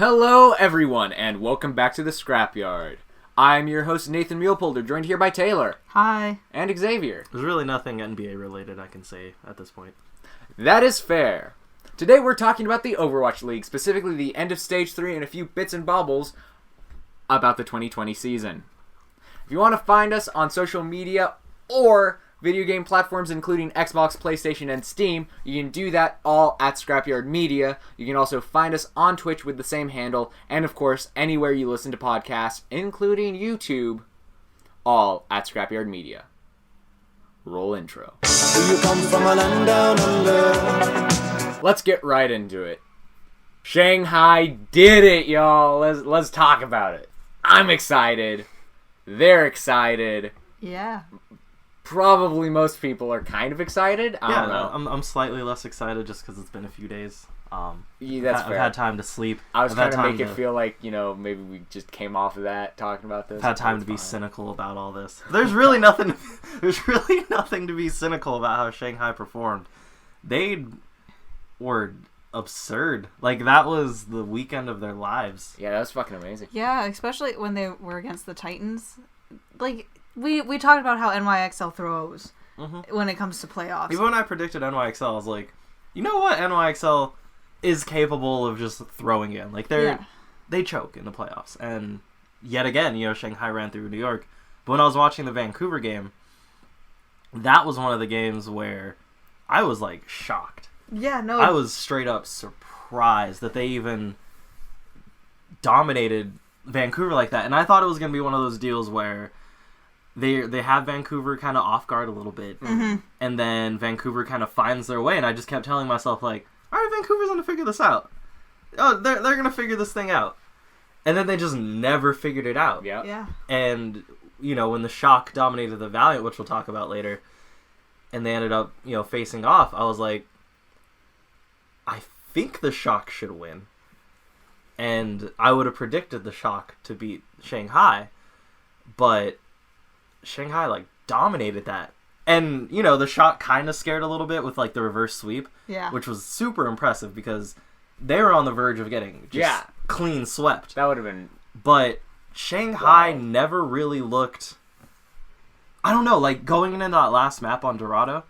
Hello everyone, and welcome back to the Scrapyard. I'm your host Nathan Mulepolder, joined here by Taylor. Hi. And Xavier. There's really nothing NBA related I can say at this point. That is fair. Today we're talking about the Overwatch League, specifically the end of Stage 3 and a few bits and baubles about the 2020 season. If you want to find us on social media or video game platforms including Xbox, PlayStation, and Steam, you can do that all at ScrapyardMedia. You can also find us on Twitch with the same handle, and of course, anywhere you listen to podcasts, including YouTube, all at ScrapyardMedia. Roll intro. Do you come from a land down under? Let's get right into it. Shanghai did it, y'all. Let's talk about it. I'm excited. They're excited. Yeah. Probably most people are kind of excited. I don't know. I'm slightly less excited just because it's been a few days. Yeah, that's fair. I've had time to sleep. I was trying to make it feel like, maybe we just came off of that talking about this. I've had time to be cynical about all this. There's really nothing. There's really nothing to be cynical about how Shanghai performed. They were absurd. Like, that was the weekend of their lives. Yeah, that was fucking amazing. Yeah, especially when they were against the Titans. Like, we talked about how NYXL throws when it comes to playoffs. Even when I predicted NYXL, I was like, you know what? NYXL is capable of just throwing in. Like, they choke in the playoffs. And yet again, Shanghai ran through New York. But when I was watching the Vancouver game, that was one of the games where I was, like, shocked. Yeah, no. I was straight up surprised that they even dominated Vancouver like that. And I thought it was going to be one of those deals where they have Vancouver kind of off guard a little bit. Mm-hmm. And then Vancouver kind of finds their way. And I just kept telling myself, like, all right, Vancouver's going to figure this out. Oh, they're going to figure this thing out. And then they just never figured it out. Yeah. And, when the Shock dominated the Valiant, which we'll talk about later, and they ended up, facing off, I was like, I think the Shock should win. And I would have predicted the Shock to beat Shanghai. But Shanghai, like, dominated that. And, the Shock kind of scared a little bit with, like, the reverse sweep. Yeah. Which was super impressive because they were on the verge of getting just clean swept. That would have been... But Shanghai never really looked... I don't know, like, going into that last map on Dorado,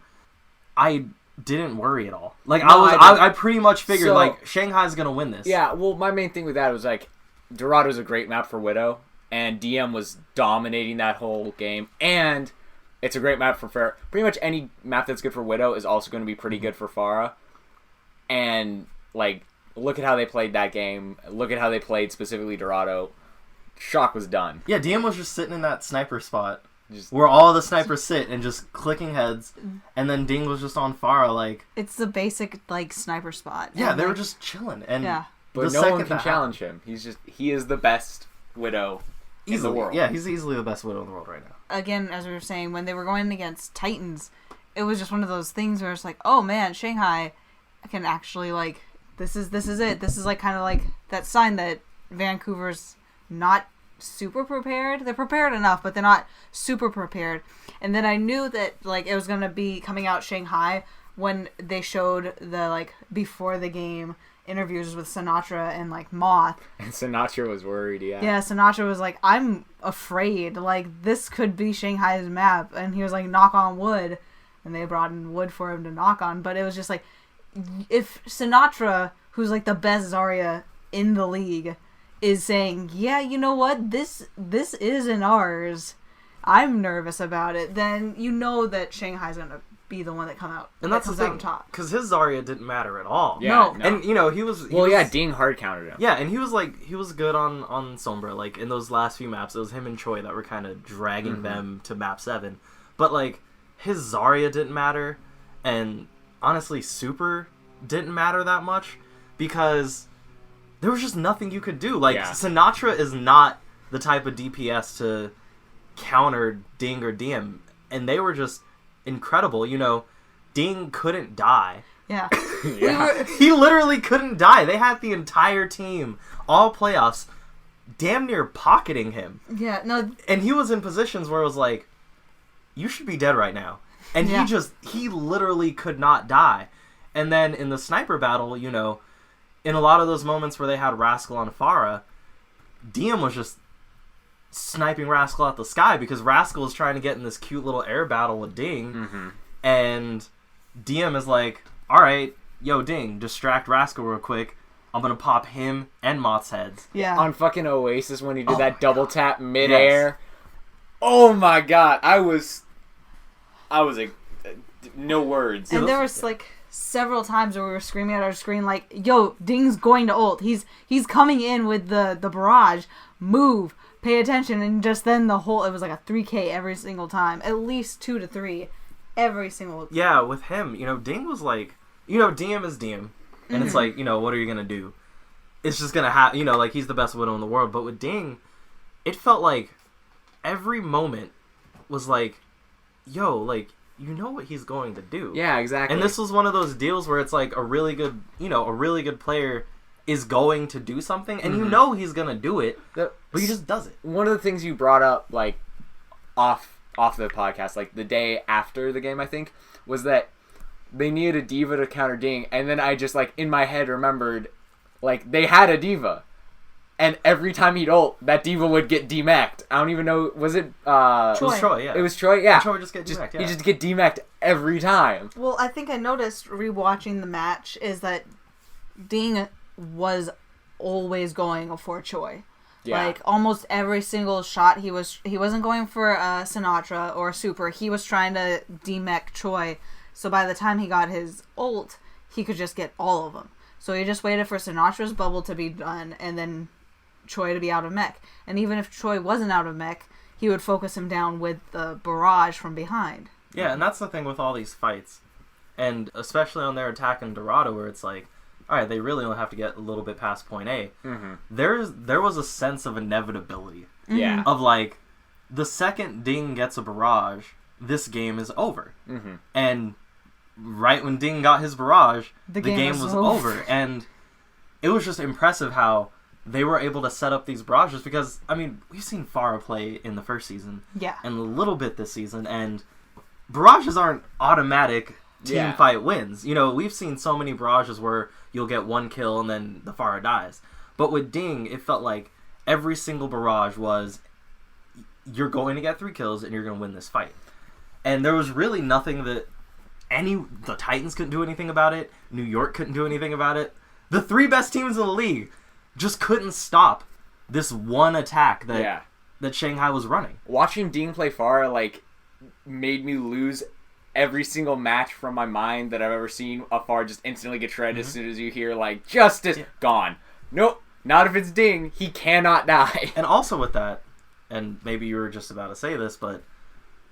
I didn't worry at all. Like, no, I pretty much figured, like, Shanghai's gonna win this. Yeah, well, my main thing with that was, like, Dorado's a great map for Widow, and DM was dominating that whole game, and it's a great map for Pharah. Pretty much any map that's good for Widow is also going to be pretty good for Pharah. And, like, look at how they played that game. Look at how they played specifically Dorado. Shock was done. Yeah, DM was just sitting in that sniper spot where all the snipers sit and just clicking heads, and then Ding was just on Pharah, like... It's the basic, like, sniper spot. Yeah, they were just chilling. And but no one can challenge him. He is the best Widow in the world. Yeah, he's easily the best Widow in the world right now. Again, as we were saying, when they were going against Titans, it was just one of those things where it's like, oh man, Shanghai can actually, like, this is it. This is, like, kind of like that sign that Vancouver's not super prepared. They're prepared enough, but they're not super prepared. And then I knew that, like, it was going to be coming out Shanghai when they showed the, like, before the game interviews with Sinatra and, like, Moth. And Sinatra was worried, Yeah, Sinatra was like, I'm afraid. Like, this could be Shanghai's map. And he was like, knock on wood. And they brought in wood for him to knock on. But it was just like, if Sinatra, who's, like, the best Zarya in the league, is saying, yeah, you know what, this isn't ours, I'm nervous about it, then you know that Shanghai's going to be the one that comes out on top. Because his Zarya didn't matter at all. Yeah, no. And, he was... Ding hard countered him. Yeah, and he was good on Sombra. Like, in those last few maps, it was him and Choi that were kind of dragging them to map 7. But, like, his Zarya didn't matter, and honestly, Super didn't matter that much, because there was just nothing you could do. Like, Sinatra is not the type of DPS to counter Ding or DM, and they were just incredible. Ding couldn't die. Yeah. He literally couldn't die. They had the entire team, all playoffs, damn near pocketing him. Yeah, no. And he was in positions where it was like, you should be dead right now. And he literally could not die. And then in the sniper battle, in a lot of those moments where they had Rascal on Pharah, Diem was just sniping Rascal out the sky because Rascal is trying to get in this cute little air battle with Ding, and Diem is like, alright, yo, Ding, distract Rascal real quick. I'm gonna pop him and Moth's heads. Yeah. On fucking Oasis when he did that double tap midair. Yes. Oh my god, I was no words. And there was like several times where we were screaming at our screen like, yo, Ding's going to ult. He's coming in with the barrage. Move. Pay attention. And just then it was like a 3K every single time. At least 2 to 3 every single time. Yeah, with him, Ding was like, Diem is Diem. And it's like, what are you going to do? It's just going to happen, like he's the best Widow in the world. But with Ding, it felt like every moment was like, yo, like, you know what he's going to do. Yeah, exactly. And this was one of those deals where it's like a really good player is going to do something, and he's going to do it, but he just does it. One of the things you brought up, like, off the podcast, like, the day after the game, I think, was that they needed a diva to counter Ding, and then I just, like, in my head remembered, like, they had a diva. And every time he'd ult, that diva would get demacked. I don't even know, was it... Troy. It was Troy, yeah. It was Troy, yeah. Troy would just get demacked, yeah. He just get demacked every time. Well, I think I noticed rewatching the match is that Ding was always going for Choi. Yeah. Like, almost every single shot he wasn't going for Sinatra or Super. He was trying to demack Choi. So by the time he got his ult, he could just get all of them. So he just waited for Sinatra's bubble to be done, and then Choi to be out of mech. And even if Choi wasn't out of mech, he would focus him down with the barrage from behind. Yeah, and that's the thing with all these fights. And especially on their attack in Dorado, where it's like, alright, they really only have to get a little bit past point A. There was a sense of inevitability. Yeah. Of like, the second Ding gets a barrage, this game is over. And right when Ding got his barrage, the game was over. And it was just impressive how they were able to set up these barrages because, I mean, we've seen Pharah play in the first season. Yeah. And a little bit this season, and barrages aren't automatic team fight wins. We've seen so many barrages where you'll get one kill and then the Pharah dies. But with Ding, it felt like every single barrage was, you're going to get 3 kills and you're going to win this fight. And there was really nothing that the Titans couldn't do anything about it. New York couldn't do anything about it. The 3 best teams in the league just couldn't stop this one attack that Shanghai was running. Watching Ding play Pharah, like, made me lose every single match from my mind that I've ever seen a Pharah just instantly get shredded as soon as you hear, like, justice, gone. Nope, not if it's Ding. He cannot die. And also with that, and maybe you were just about to say this, but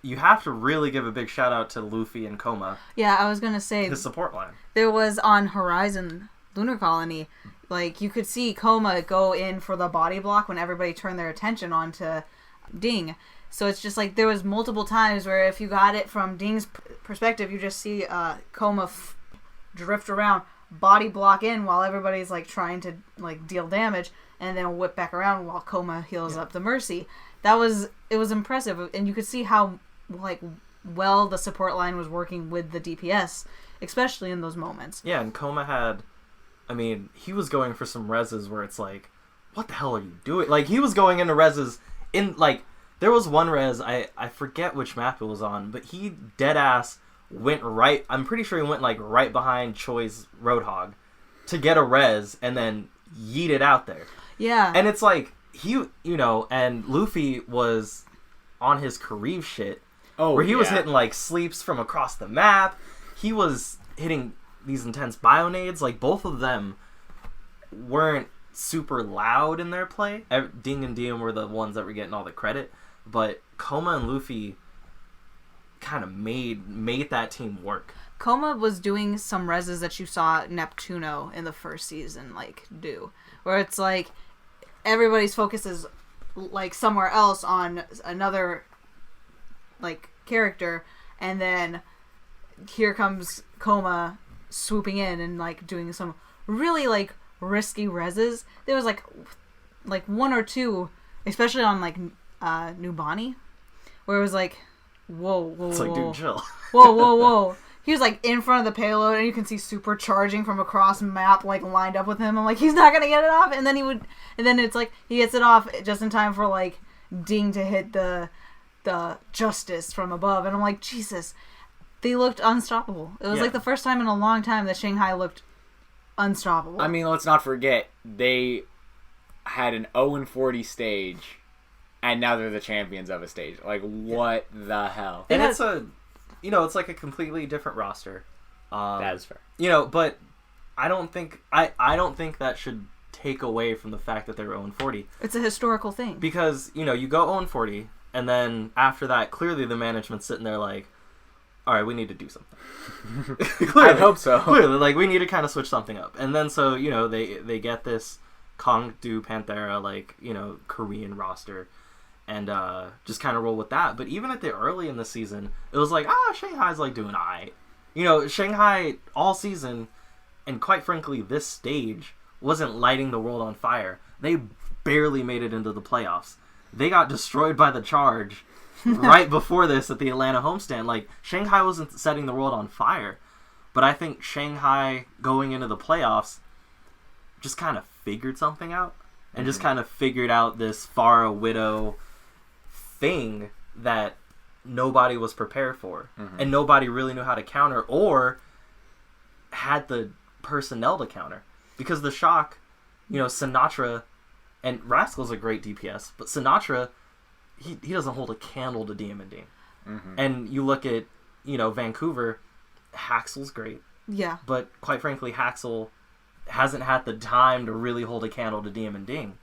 you have to really give a big shout out to Luffy and Koma. Yeah, I was going to say... his support line. There was on Horizon Lunar Colony, like, you could see Koma go in for the body block when everybody turned their attention onto Ding. So it's just like there was multiple times where if you got it from Ding's perspective, you just see Koma drift around, body block in while everybody's like trying to like deal damage, and then whip back around while Koma heals up the Mercy. It was impressive, and you could see how like well the support line was working with the DPS, especially in those moments. Yeah, and Koma had, I mean, he was going for some reses where it's like, what the hell are you doing? Like, he was going into reses in, like, there was one res, I forget which map it was on, but he deadass went right, I'm pretty sure he went, like, right behind Choi's Roadhog to get a res and then yeet it out there. Yeah. And it's like, and Luffy was on his Kareev shit, where he was hitting, like, sleeps from across the map. He was hitting these intense bionades. Like, both of them weren't super loud in their play. Ding and Diem were the ones that were getting all the credit, but Koma and Luffy kind of made that team work. Koma was doing some reses that you saw Neptuno in the first season like do, where it's like everybody's focus is like somewhere else on another like character, and then here comes Koma swooping in and like doing some really like risky reses. There was like one or two, especially on like Nubani, where it was like, whoa, it's like, dude, chill. whoa. he was like in front of the payload, and you can see Super charging from across map, like lined up with him. I'm like, he's not gonna get it off, and then it's like he gets it off just in time for like Ding to hit the Justice from above, and I'm like, Jesus, they looked unstoppable. It was like the first time in a long time that Shanghai looked unstoppable. I mean, let's not forget they had an 0-40 stage, and now they're the champions of a stage. Like, what the hell? And it's it's like a completely different roster. That is fair. But I don't think that should take away from the fact that they're 0-40. It's a historical thing. Because, you go 0-40, and then after that, clearly the management's sitting there like, all right, we need to do something. I hope so. Clearly, like, we need to kind of switch something up. And then so, they get this Kongdu Panthera, like, Korean roster, and just kind of roll with that. But even at the early in the season, it was like, Shanghai's like doing alright. Shanghai all season, and quite frankly, this stage wasn't lighting the world on fire. They barely made it into the playoffs. They got destroyed by the Charge right before this at the Atlanta homestand. Like, Shanghai wasn't setting the world on fire, but I think Shanghai going into the playoffs just kind of figured something out, and just kind of figured out this Pharah Widow thing that nobody was prepared for, and nobody really knew how to counter or had the personnel to counter. Because the Shock, Sinatra, and Rascal's a great DPS, but Sinatra, he doesn't hold a candle to DM and Ding. And you look at, Vancouver, Haxel's great. Yeah. But quite frankly, Haxel hasn't had the time to really hold a candle to DM and Ding.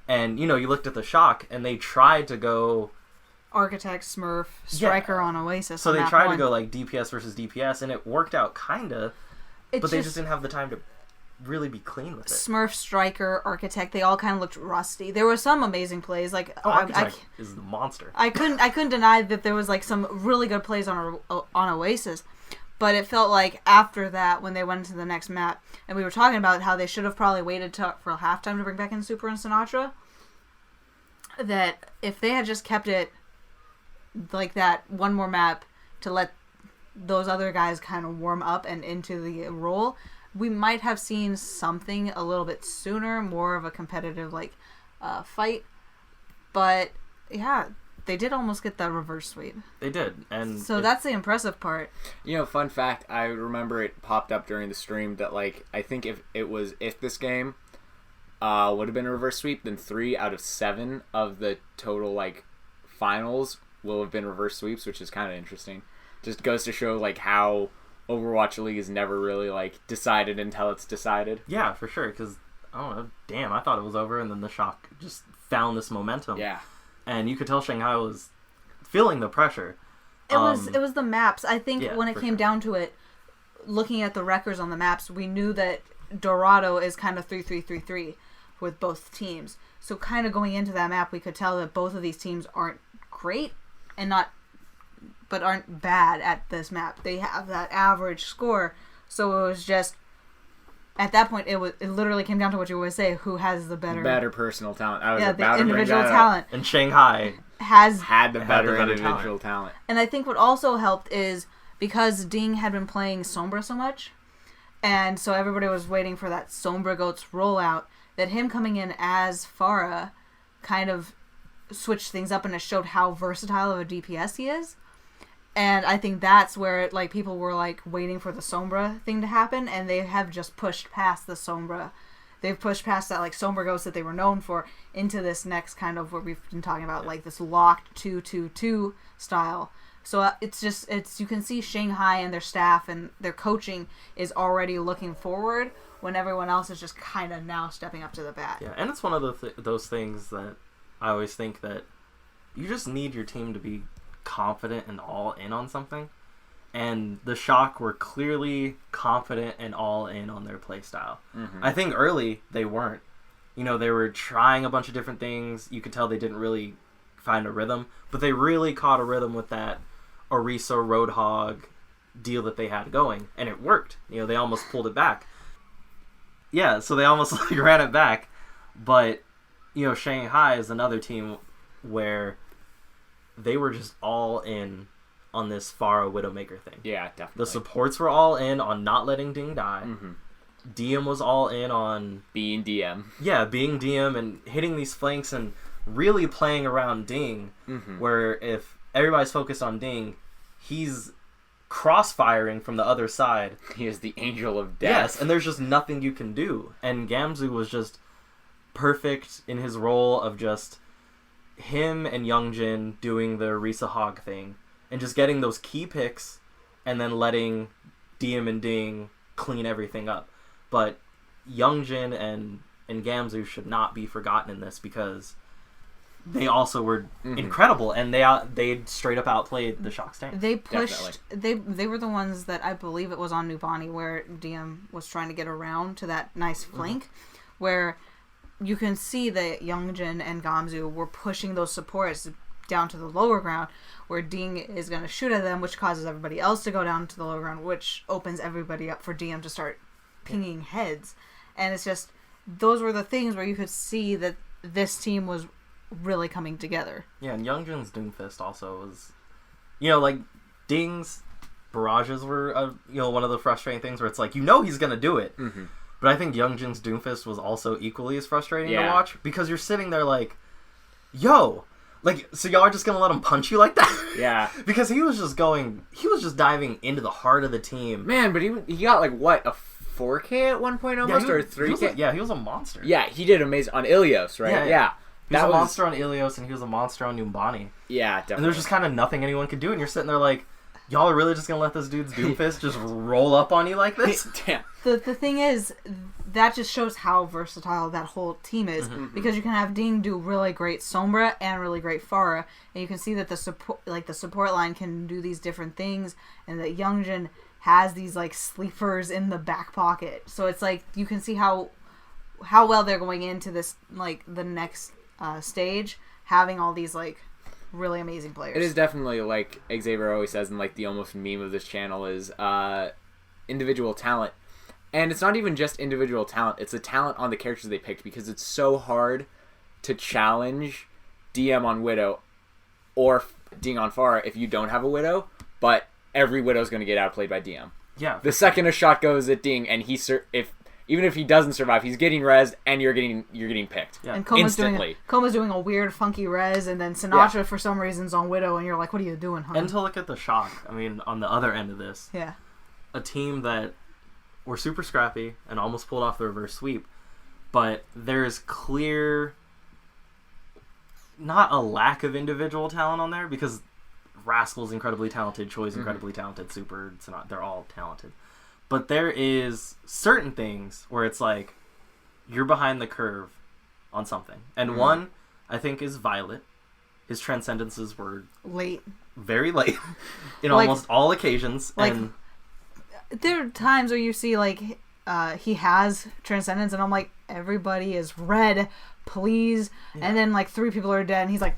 And, you looked at the Shock, and they tried to go Architect, Smurf, Striker on Oasis. So they tried to go like DPS versus DPS, and it worked out kinda, but they just didn't have the time to really be clean with it. Smurf, Striker, Architect, they all kind of looked rusty. There were some amazing plays, like Architect is the monster. I couldn't deny that there was like some really good plays on Oasis, but it felt like after that, when they went into the next map, and we were talking about how they should have probably waited for halftime to bring back in Super and Sinatra, that if they had just kept it like that one more map to let those other guys kind of warm up and into the role, we might have seen something a little bit sooner, more of a competitive fight. But yeah, they did almost get that reverse sweep. They did, and so that's the impressive part. Fun fact, I remember it popped up during the stream that I think if this game would have been a reverse sweep, then 3 out of 7 of the total finals will have been reverse sweeps, which is kind of interesting. Just goes to show how Overwatch League is never really decided until it's decided. Yeah, for sure. Because I don't know, damn, I thought it was over, and then the Shock just found this momentum. Yeah, and you could tell Shanghai was feeling the pressure. It was the maps. I think when it came down to it, looking at the records on the maps, we knew that Dorado is kind of 3-3-3-3 with both teams. So kind of going into that map, we could tell that both of these teams aren't great but aren't bad at this map. They have that average score. So it was just, at that point, it literally came down to what you always say: who has the better personal talent? The individual talent. And Shanghai had the better individual talent. And I think what also helped is because Ding had been playing Sombra so much, and so everybody was waiting for that Sombra Goats rollout, that him coming in as Pharah kind of switched things up, and it showed how versatile of a DPS he is. And I think that's where people were waiting for the Sombra thing to happen, and they have just pushed past the Sombra. They've pushed past that Sombra Ghost that they were known for into this next kind of what we've been talking about, this locked 2-2-2 style. So it's you can see Shanghai and their staff and their coaching is already looking forward when everyone else is just kind of now stepping up to the bat. Yeah, and it's one of those things that I always think that you just need your team to be confident and all in on something, and the Shock were clearly confident and all in on their play style. I think early they weren't. They were trying a bunch of different things. You could tell they didn't really find a rhythm, but they really caught a rhythm with that Orisa Roadhog deal that they had going, and it worked. They almost pulled it back. Yeah, so they almost ran it back, but Shanghai is another team where they were just all in on this Pharah Widowmaker thing. Yeah, definitely. The supports were all in on not letting Ding die. Mm-hmm. DM was all in on being DM. Yeah, being DM and hitting these flanks and really playing around Ding, where if everybody's focused on Ding, he's crossfiring from the other side. He is the angel of death. Yes, and there's just nothing you can do. And Gamzu was just perfect in his role of just him and Youngjin doing the Risa Hog thing and just getting those key picks and then letting DM and Ding clean everything up. But Youngjin and Gamzu should not be forgotten in this because they also were incredible, and they straight up outplayed the Shock Tank. They pushed. They were the ones that I believe it was on Nubani where DM was trying to get around to that nice flank, where you can see that Youngjin and Gamzu were pushing those supports down to the lower ground, where Ding is going to shoot at them, which causes everybody else to go down to the lower ground, which opens everybody up for DM to start pinging heads. And it's just, those were the things where you could see that this team was really coming together. Yeah, and Youngjin's Doomfist also was, like Ding's barrages were, one of the frustrating things where it's like, he's going to do it. Mm-hmm. But I think Youngjin's Doomfist was also equally as frustrating to watch, because you're sitting there like, yo, like, so y'all are just going to let him punch you like that? Yeah. Because he was just diving into the heart of the team. Man, but he got like, what, a 4K at one point almost, or 3K? He was a monster. Yeah, he did amazing on Ilios, right? Yeah. He was a monster on Ilios, and he was a monster on Numbani. Yeah, definitely. And there's just kind of nothing anyone could do, and you're sitting there like, y'all are really just going to let this dude's Doomfist just roll up on you like this? Damn. The thing is, that just shows how versatile that whole team is, because you can have Ding do really great Sombra and really great Pharah, and you can see that the support line can do these different things, and that Youngjin has these like sleepers in the back pocket. So it's like you can see how well they're going into this, like the next stage, having all these like really amazing players. It is definitely, like Xavier always says, and like the almost meme of this channel is individual talent. And it's not even just individual talent, it's the talent on the characters they picked, because it's so hard to challenge DM on Widow or Ding on Pharah if you don't have a Widow, but every Widow's going to get outplayed by DM. Yeah. The second a shot goes at Ding, and even if he doesn't survive, he's getting rezzed, and you're getting picked. Yeah. And Koma's doing a weird, funky res, and then Sinatra for some reason's on Widow, and you're like, what are you doing, huh? And to look at the Shock, I mean, on the other end of this, a team that were super scrappy and almost pulled off the reverse sweep, but there's clear, not a lack of individual talent on there, because Rascal's incredibly talented, Choi's incredibly talented, Super, they're all talented. But there is certain things where it's like, you're behind the curve on something. And one, I think, is Violet. His transcendences were late. Very late. In almost all occasions. Like, and there are times where you see, like, he has transcendence, and I'm like, everybody is red, please. Yeah. And then, like, 3 people are dead, and he's like...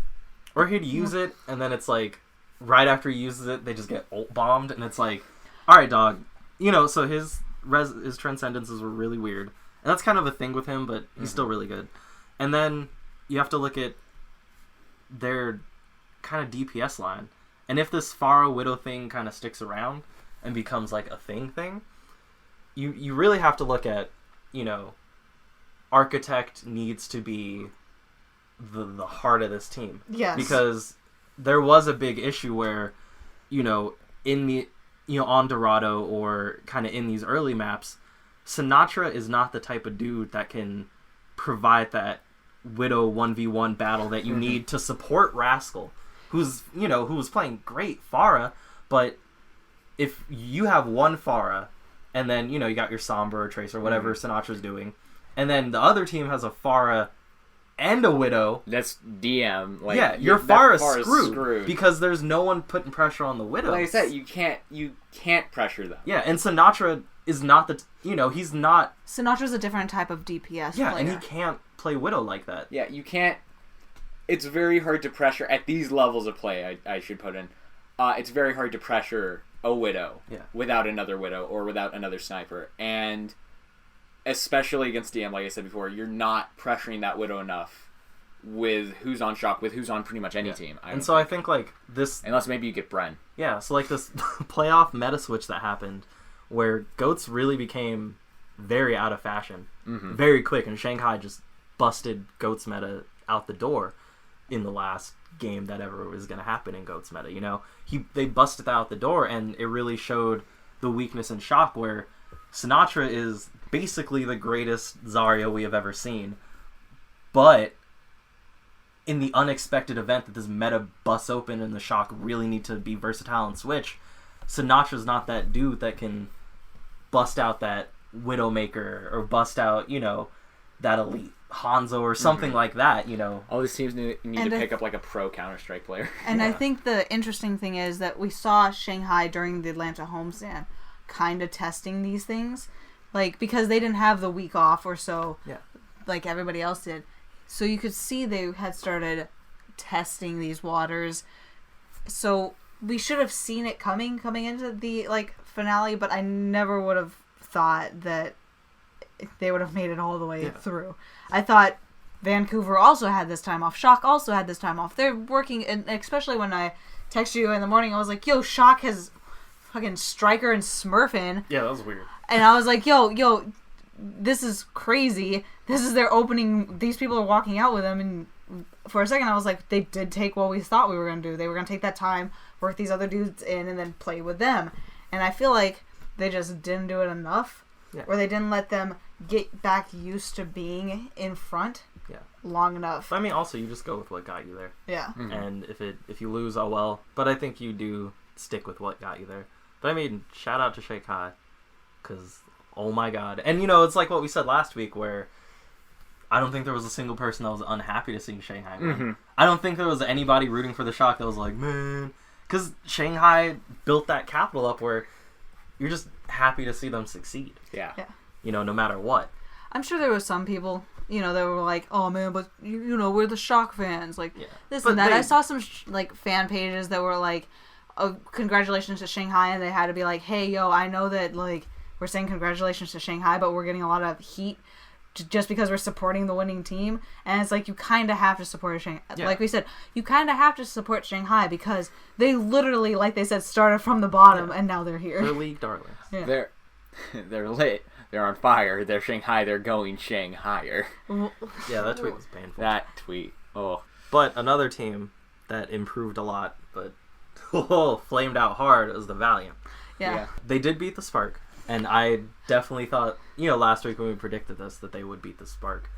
Or he'd use it, and then it's like, right after he uses it, they just get ult bombed, and it's like, alright, dog. So his transcendences were really weird. And that's kind of a thing with him, but he's still really good. And then you have to look at their kind of DPS line. And if this Pharah Widow thing kind of sticks around and becomes like a thing, you really have to look at, Architect needs to be the heart of this team. Yes. Because there was a big issue where, in the... on Dorado or kind of in these early maps, Sinatra is not the type of dude that can provide that Widow 1v1 battle that you need to support Rascal, who was playing great Pharah, but if you have one Pharah, and then, you got your Sombra or Trace or whatever Sinatra's doing, and then the other team has a Pharah and a Widow. That's DM. Like, your Pharah's screwed because there's no one putting pressure on the Widows. Like I said, you can't pressure them. Yeah, and Sinatra is not he's not... Sinatra's a different type of DPS player. And he can't play Widow like that. Yeah, you can't... It's very hard to pressure, at these levels of play, I should put in, it's very hard to pressure a Widow without another Widow or without another Sniper. And... especially against DM, like I said before, you're not pressuring that Widow enough with who's on Shock, with who's on pretty much any team. And so I think like this, unless maybe you get Bren. Yeah, so like this playoff meta switch that happened, where goats really became very out of fashion, very quick, and Shanghai just busted goats meta out the door in the last game that ever was going to happen in goats meta. You know, they busted that out the door, and it really showed the weakness in Shock, where Sinatra is basically the greatest Zarya we have ever seen, but in the unexpected event that this meta busts open and the Shock really need to be versatile and switch, Sinatra's not that dude that can bust out that Widowmaker or bust out, you know, that elite Hanzo or something like that, you know. All these teams need to pick up like a pro Counter-Strike player. And I think the interesting thing is that we saw Shanghai during the Atlanta homestand kind of testing these things, like, because they didn't have the week off or so, like everybody else did. So you could see they had started testing these waters. So we should have seen it coming into the like finale, but I never would have thought that they would have made it all the way through. I thought Vancouver also had this time off. Shock also had this time off. They're working, and especially when I texted you in the morning, I was like, yo, Shock has fucking Striker and Smurf in. Yeah, that was weird. And I was like, yo, this is crazy. This is their opening. These people are walking out with them. And for a second, I was like, they did take what we thought we were going to do. They were going to take that time, work these other dudes in, and then play with them. And I feel like they just didn't do it enough. Yeah. Or they didn't let them get back used to being in front long enough. But I mean, also, you just go with what got you there. Yeah. Mm-hmm. And if you lose, oh well. But I think you do stick with what got you there. But I mean, shout out to Shanghai. Because, oh my god. And, you know, it's like what we said last week, where I don't think there was a single person that was unhappy to see Shanghai win. Mm-hmm. I don't think there was anybody rooting for the Shock that was like, man. Because Shanghai built that capital up where you're just happy to see them succeed. Yeah. You know, no matter what. I'm sure there was some people, you know, that were like, oh man, but you know, we're the Shock fans. Like, this but and that. I saw some like fan pages that were like, oh, congratulations to Shanghai, and they had to be like, hey, yo, I know that like we're saying congratulations to Shanghai, but we're getting a lot of heat just because we're supporting the winning team. And it's like, you kind of have to support Shanghai. Yeah. Like we said, you kind of have to support Shanghai because they literally, like they said, started from the bottom and now they're here. They're league darlings. Yeah. They're lit. They're on fire. They're Shanghai. They're going Shanghaier. Yeah, that tweet was painful. That tweet. Oh. But another team that improved a lot, but flamed out hard, was the Valiant. Yeah. They did beat the Spark. And I definitely thought, you know, last week when we predicted this, that they would beat the Spark.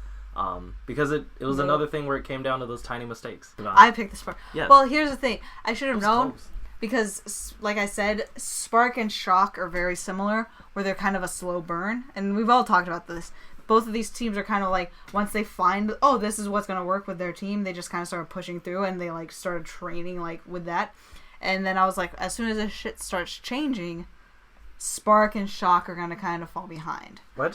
Because it was another thing where it came down to those tiny mistakes. I picked the Spark. Yes. Well, here's the thing. I should have known. Close. Because, like I said, Spark and Shock are very similar, where they're kind of a slow burn. And we've all talked about this. Both of these teams are kind of like, once they find, oh, this is what's going to work with their team, they just kind of started pushing through, and they, like, started training, like, with that. And then I was like, as soon as this shit starts changing, Spark and Shock are going to kind of fall behind. Well,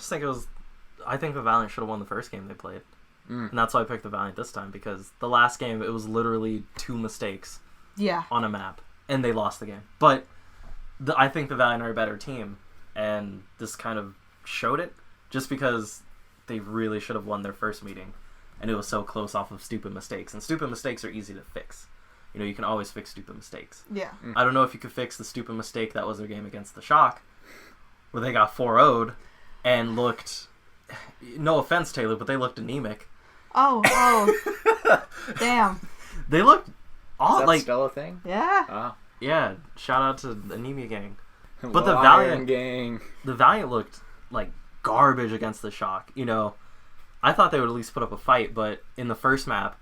I think the Valiant should have won the first game they played. And that's why I picked the Valiant this time, because the last game, it was literally 2 mistakes on a map. And they lost the game. But I think the Valiant are a better team. And this kind of showed it. Just because they really should have won their first meeting. And it was so close off of stupid mistakes. And stupid mistakes are easy to fix. You know, you can always fix stupid mistakes. Yeah. I don't know if you could fix the stupid mistake that was their game against the Shock. Where they got 4-0'd. And looked... No offense, Taylor, but they looked anemic. Oh. Damn. They looked... Is that still a thing? Yeah. Oh. Yeah, shout out to the Anemia Gang. But the Valiant gang. The Valiant looked like garbage against the Shock. You know, I thought they would at least put up a fight, but in the first map,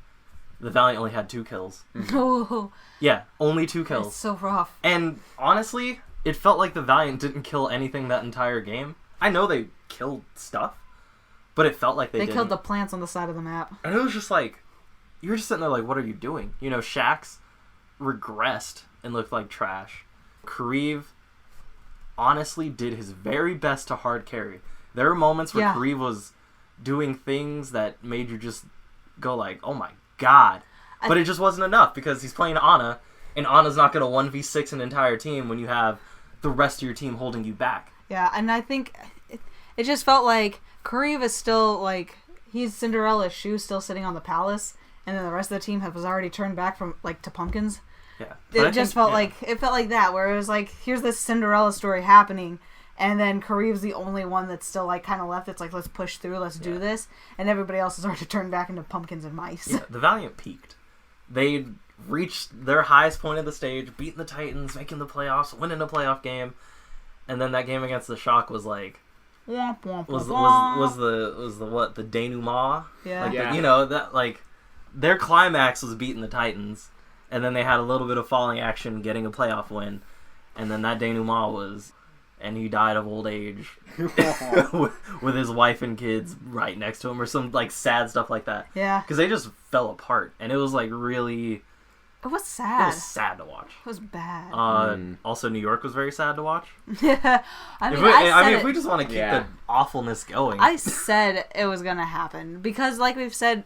the Valiant only had 2 kills. Oh. Yeah, only 2 kills. It's so rough. And honestly, it felt like the Valiant didn't kill anything that entire game. I know they killed stuff, but it felt like they didn't. Killed the plants on the side of the map. And it was just like, you were just sitting there like, what are you doing? You know, Shaxx regressed and looked like trash. Kareev honestly did his very best to hard carry. There were moments where Kareev was doing things that made you just go like, oh my god. But it just wasn't enough because he's playing Ana, and Ana's not going to 1v6 an entire team when you have the rest of your team holding you back. Yeah, and I think it just felt like Kareev is still like, he's Cinderella's shoe still sitting on the palace, and then the rest of the team was already turned back from to pumpkins. Yeah. It just felt like that, where it was like, here's this Cinderella story happening, and then Kareev's the only one that's still kind of left. It's like, let's push through, let's do this, and everybody else has already turned back into pumpkins and mice. Yeah, the Valiant peaked. They reached their highest point of the stage, beating the Titans, making the playoffs, winning a playoff game, and then that game against the Shock was like, womp, womp, was womp. the denouement? Yeah. Their climax was beating the Titans, and then they had a little bit of falling action, getting a playoff win, and then that denouement was, and he died of old age with his wife and kids right next to him, or some sad stuff like that. Yeah. Because they just fell apart, and it was really. It was sad. It was sad to watch. It was bad. Also, New York was very sad to watch. Yeah. If we just want to keep the awfulness going. I said it was going to happen. Because, like we've said,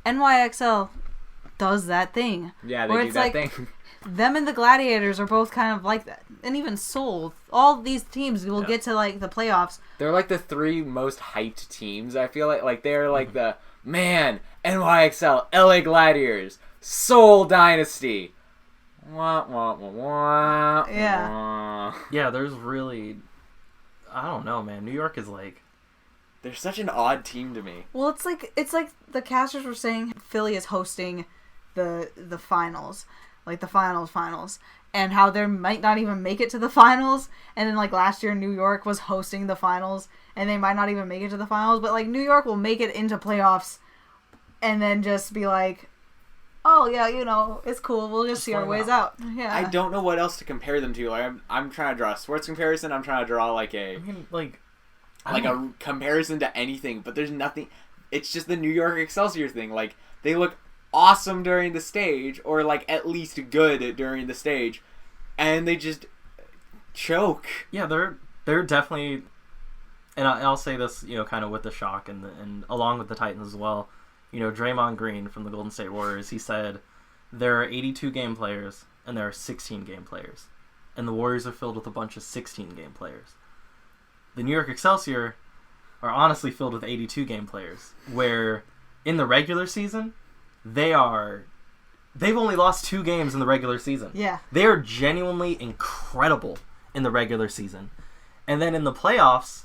NYXL does that thing. Yeah, they do that thing. Them and the Gladiators are both kind of like that. And even Seoul. All these teams will get to, the playoffs. They're, the three most hyped teams, I feel like. They're, the, man, NYXL, LA Gladiators, Seoul Dynasty. Wah, wah, wah, wah, yeah. Wah. Yeah, there's really... I don't know, man. New York is They're such an odd team to me. Well, it's like the casters were saying Philly is hosting the finals. The finals. And how they might not even make it to the finals. And then, last year, New York was hosting the finals. And they might not even make it to the finals. But, New York will make it into playoffs. And then just be like... Oh yeah, it's cool. We'll just see our ways out. Yeah. I don't know what else to compare them to. I'm trying to draw a sports comparison. I'm trying to draw a comparison to anything, but there's nothing. It's just the New York Excelsior thing. They look awesome during the stage, or at least good during the stage, and they just choke. Yeah, they're definitely, and I'll say this, kind of with the Shock and along with the Titans as well. Draymond Green from the Golden State Warriors, he said, there are 82 game players, and there are 16 game players. And the Warriors are filled with a bunch of 16 game players. The New York Excelsior are honestly filled with 82 game players, where in the regular season, they've only lost 2 games in the regular season. Yeah. They are genuinely incredible in the regular season. And then in the playoffs,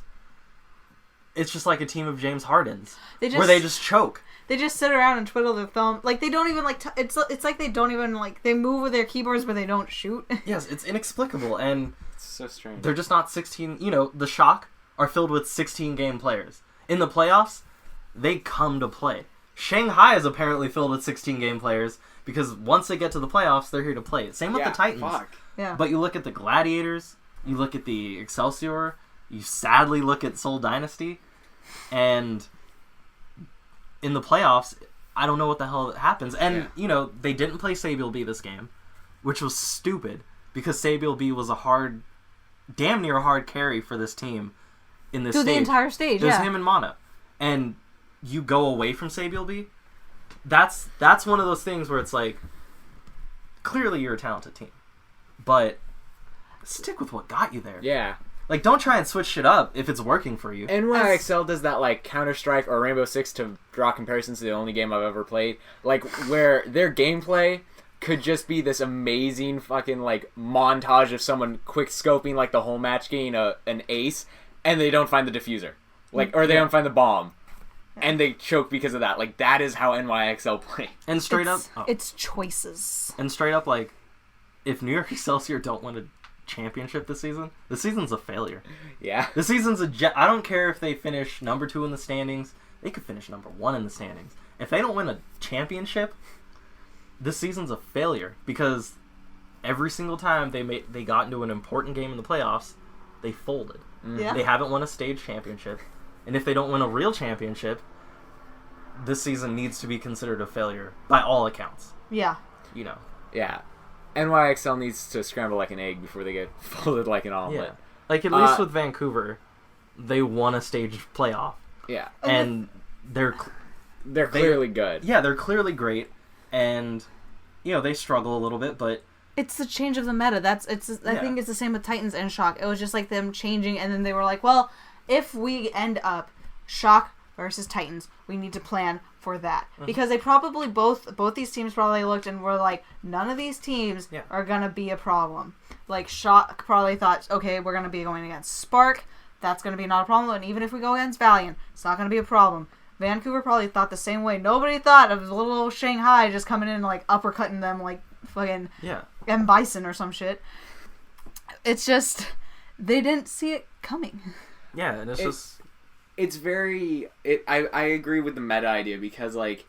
it's just like a team of James Hardens, where they just choke. They just sit around and twiddle their thumb. They don't even it's like they don't even they move with their keyboards, but they don't shoot. Yes, it's inexplicable, and it's so strange. They're just not 16. The Shock are filled with 16 game players. In the playoffs, they come to play. Shanghai is apparently filled with 16 game players because once they get to the playoffs, they're here to play. Same with the Titans. Fuck. Yeah. But you look at the Gladiators, you look at the Excelsior, you sadly look at Seoul Dynasty, and in the playoffs, I don't know what the hell happens. And, they didn't play Sabiel B this game, which was stupid, because Sabiel B was damn near a hard carry for this team in this stage. Through the entire stage, There's him and Mana. And you go away from Sabiel B, that's one of those things where it's clearly you're a talented team, but stick with what got you there. Yeah. Don't try and switch shit up if it's working for you. NYXL does that, Counter-Strike or Rainbow Six, to draw comparisons to the only game I've ever played, where their gameplay could just be this amazing fucking, montage of someone quick-scoping, the whole match, getting an ace, and they don't find the diffuser. Or they don't find the bomb. And they choke because of that. That is how NYXL play. And straight up... It's choices. And straight up, if New York Excelsior don't win a championship this season, the season's a failure. Yeah. The season's I don't care if they finish number 2 in the standings. They could finish number 1 in the standings. If they don't win a championship, this season's a failure, because every single time they got into an important game in the playoffs, they folded. Yeah. They haven't won a stage championship. And if they don't win a real championship, this season needs to be considered a failure by all accounts. Yeah. Yeah. NYXL needs to scramble like an egg before they get folded like an omelet. Yeah. At least with Vancouver, they won a stage playoff. Yeah. And they're clearly good. Yeah, they're clearly great. And, they struggle a little bit, but... It's the change of the meta. I think it's the same with Titans and Shock. It was just them changing, and then they were like, well, if we end up Shock versus Titans, we need to plan for that. Because they probably both these teams probably looked and were like, none of these teams are going to be a problem. Like, Shock probably thought, okay, we're going to be going against Spark. That's going to be not a problem. And even if we go against Valiant, it's not going to be a problem. Vancouver probably thought the same way. Nobody thought of little old Shanghai just coming in and, like, uppercutting them like fucking M. Bison or some shit. It's just, they didn't see it coming. Yeah, and it's I agree with the meta idea because, like,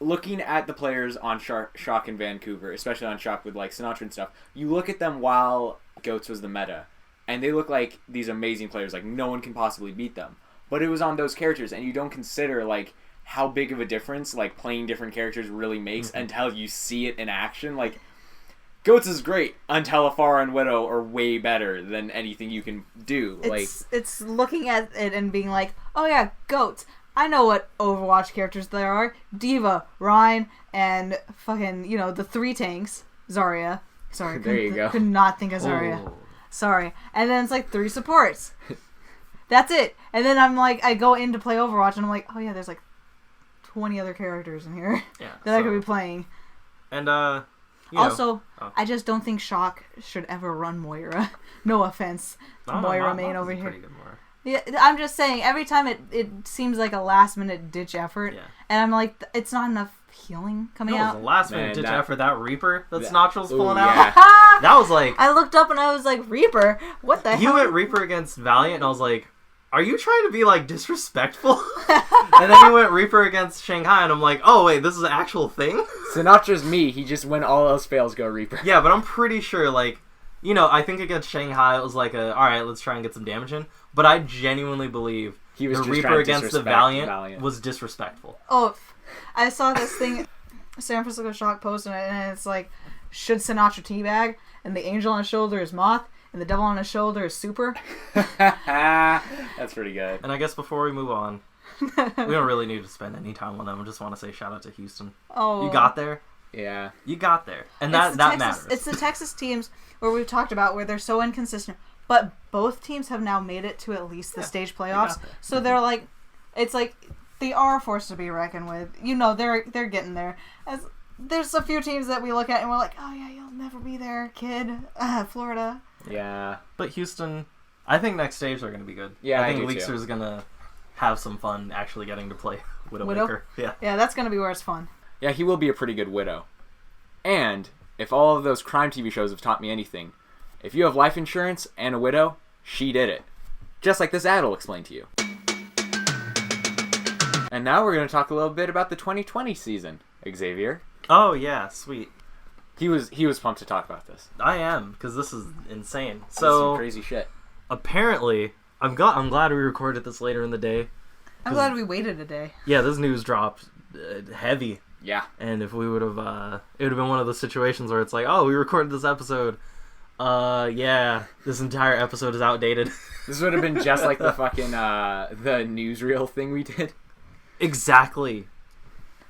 looking at the players on Shock in Vancouver, especially on Shock with, like, Sinatra and stuff, you look at them while Goats was the meta, and they look like these amazing players. Like, no one can possibly beat them. But it was on those characters, and you don't consider, like, how big of a difference, like, playing different characters really makes until you see it in action. Like, Goats is great until Afara and Widow are way better than anything you can do. It's looking at it and being like, oh yeah, Goats. I know what Overwatch characters there are. D.Va, Ryan, and fucking, you know, the 3 tanks. Zarya. Sorry, there you go. Could not think of Zarya. Oh. Sorry. And then it's like 3 supports. That's it. And then I'm like, I go in to play Overwatch and I'm like, oh yeah, there's like 20 other characters in here that I could be playing. And, I just don't think Shock should ever run Moira. No offense to Moira main over here. Yeah, I'm just saying, every time it seems like a last-minute ditch effort, and I'm like, it's not enough healing coming out. It was a last-minute ditch effort. That Reaper that Sinatra's pulling out, that was like... I looked up and I was like, Reaper? What the hell? You went Reaper against Valiant, and I was like, are you trying to be, like, disrespectful? And then you went Reaper against Shanghai, and I'm like, oh, wait, this is an actual thing? Sinatra's me. He just, when all else fails, go Reaper. Yeah, but I'm pretty sure, like, you know, I think against Shanghai, it was like alright, let's try and get some damage in. But I genuinely believe he was the Reaper against the Valiant was disrespectful. Oh, I saw this thing, San Francisco Shock posted it, and it's like, should Sinatra teabag? And the angel on his shoulder is Moth, and the devil on his shoulder is Super. That's pretty good. And I guess before we move on, we don't really need to spend any time on them. I just want to say shout out to Houston. Oh, you got there. Yeah, you got there, and that matters. It's the Texas teams where we've talked about where they're so inconsistent, but both teams have now made it to at least the stage playoffs. So they're like, it's like they are a force to be reckoned with. You know, they're getting there. There's a few teams that we look at and we're like, oh yeah, you'll never be there, kid. Florida. Yeah, but Houston, I think next stage they're going to be good. Yeah, I think Leakster's going to have some fun actually getting to play Widowmaker. Yeah, that's going to be where it's fun. Yeah, he will be a pretty good Widow. And if all of those crime TV shows have taught me anything, if you have life insurance and a Widow, she did it. Just like this ad will explain to you. And now we're going to talk a little bit about the 2020 season, Xavier. Oh yeah, sweet. He was pumped to talk about this. I am, because this is insane. This is some crazy shit. Apparently, I'm glad we recorded this later in the day. I'm glad we waited a day. Yeah, this news dropped heavy. Yeah. And if we would have, it would have been one of those situations where it's like, oh, we recorded this episode. Yeah, this entire episode is outdated. This would have been just like the fucking, the newsreel thing we did. Exactly.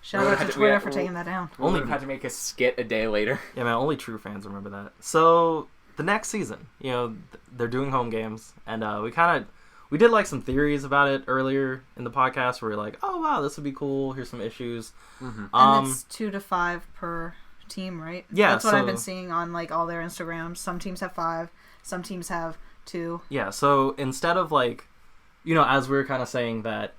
Shout out to Twitter for taking that down. We would have had to make a skit a day later. Yeah, man, only true fans remember that. So, the next season, you know, they're doing home games, and we did like some theories about it earlier in the podcast where we're like, oh wow, this would be cool, here's some issues. Mm-hmm. And it's 2 to 5 per team, right? Yeah. That's what I've been seeing on like all their Instagrams. Some teams have 5, some teams have 2. Yeah, so instead of like, you know, as we were kind of saying that,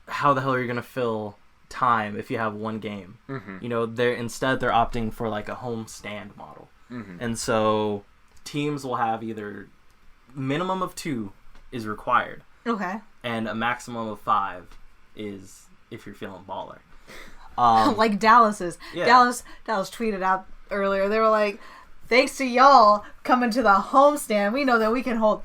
how the hell are you going to fill time if you have one game? Mm-hmm. You know, they're opting for like a home stand model. Mm-hmm. And so teams will have either minimum of 2 is required. Okay. And a maximum of 5 is if you're feeling baller. Like Dallas's. Yeah. Dallas tweeted out earlier. They were like, thanks to y'all coming to the homestand, we know that we can hold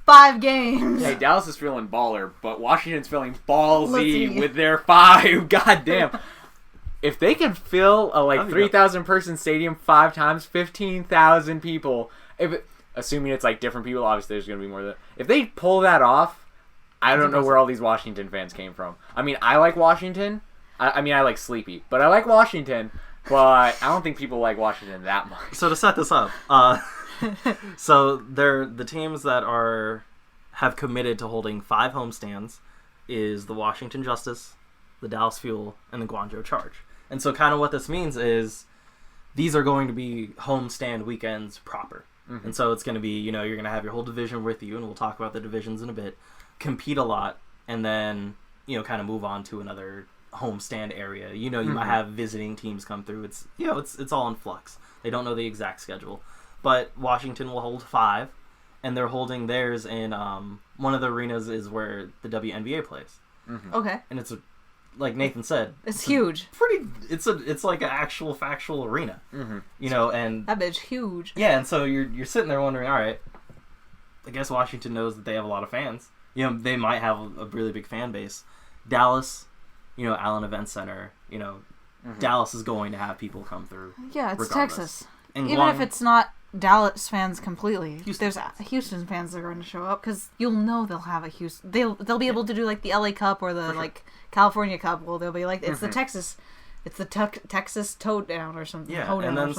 5 games. Hey, Dallas is feeling baller, but Washington's feeling ballsy with their 5. God damn. If they can fill a 3,000 person stadium 5 times, 15,000 people, assuming it's like different people, obviously there's going to be more than that. If they pull that off, I don't know where all these Washington fans came from. I mean, I like Washington. I mean, I like Sleepy, but I like Washington, but I don't think people like Washington that much. So to set this up, so they're the teams that have committed to holding 5 homestands is the Washington Justice, the Dallas Fuel, and the Guangzhou Charge. And so kind of what this means is these are going to be homestand weekends proper. Mm-hmm. And so it's going to be, you're going to have your whole division with you, and we'll talk about the divisions in a bit, compete a lot, and then, kind of move on to another homestand area. You might have visiting teams come through. It's, it's all in flux. They don't know the exact schedule. But Washington will hold 5, and they're holding theirs in one of the arenas is where the WNBA plays. Mm-hmm. Okay. And it's like Nathan said, it's huge. It's like an actual factual arena. Mm-hmm. And that bitch huge. Yeah, and so you're sitting there wondering, all right, I guess Washington knows that they have a lot of fans. They might have a really big fan base. Dallas, Allen Event Center, Dallas is going to have people come through. Yeah, it's regardless. Texas. And even if it's not Dallas fans completely, there's Houston fans that are going to show up because you'll know they'll have a Houston. They'll be able to do like the LA Cup or the California Cup. Well, they'll be like it's the Texas, Texas Toe Down or something. Yeah, and then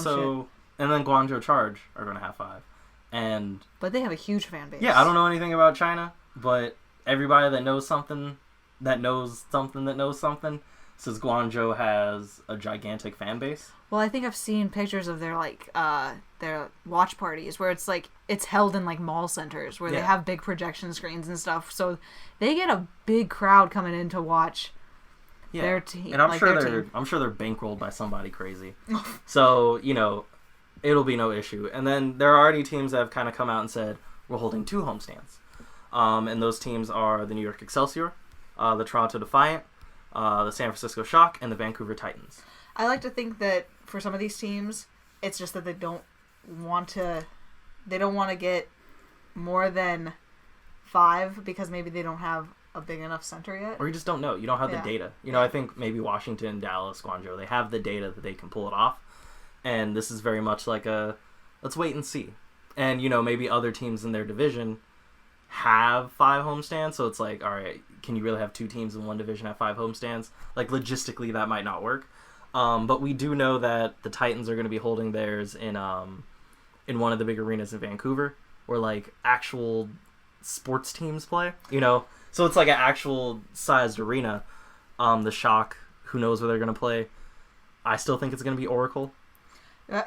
Guangzhou Charge are going to have 5, but they have a huge fan base. Yeah, I don't know anything about China, but everybody that knows something says Guangzhou has a gigantic fan base. Well, I think I've seen pictures of their their watch parties where it's held in like mall centers where they have big projection screens and stuff. So they get a big crowd coming in to watch their team. And I'm sure they're bankrolled by somebody crazy. So, it'll be no issue. And then there are already teams that have kind of come out and said we're holding 2 homestands. And those teams are the New York Excelsior, the Toronto Defiant, the San Francisco Shock, and the Vancouver Titans. I like to think that for some of these teams, it's just that they don't want to get more than 5 because maybe they don't have a big enough center yet. Or you just don't know. You don't have the data. I think maybe Washington, Dallas, Guangzhou, they have the data that they can pull it off. And this is very much like let's wait and see. And, maybe other teams in their division have 5 homestands, so it's like, all right, can you really have 2 teams in one division have 5 homestands? Like, logistically, that might not work. But we do know that the Titans are going to be holding theirs in one of the big arenas in Vancouver, where like actual sports teams play. So it's like an actual sized arena. The Shock, who knows where they're going to play? I still think it's going to be Oracle.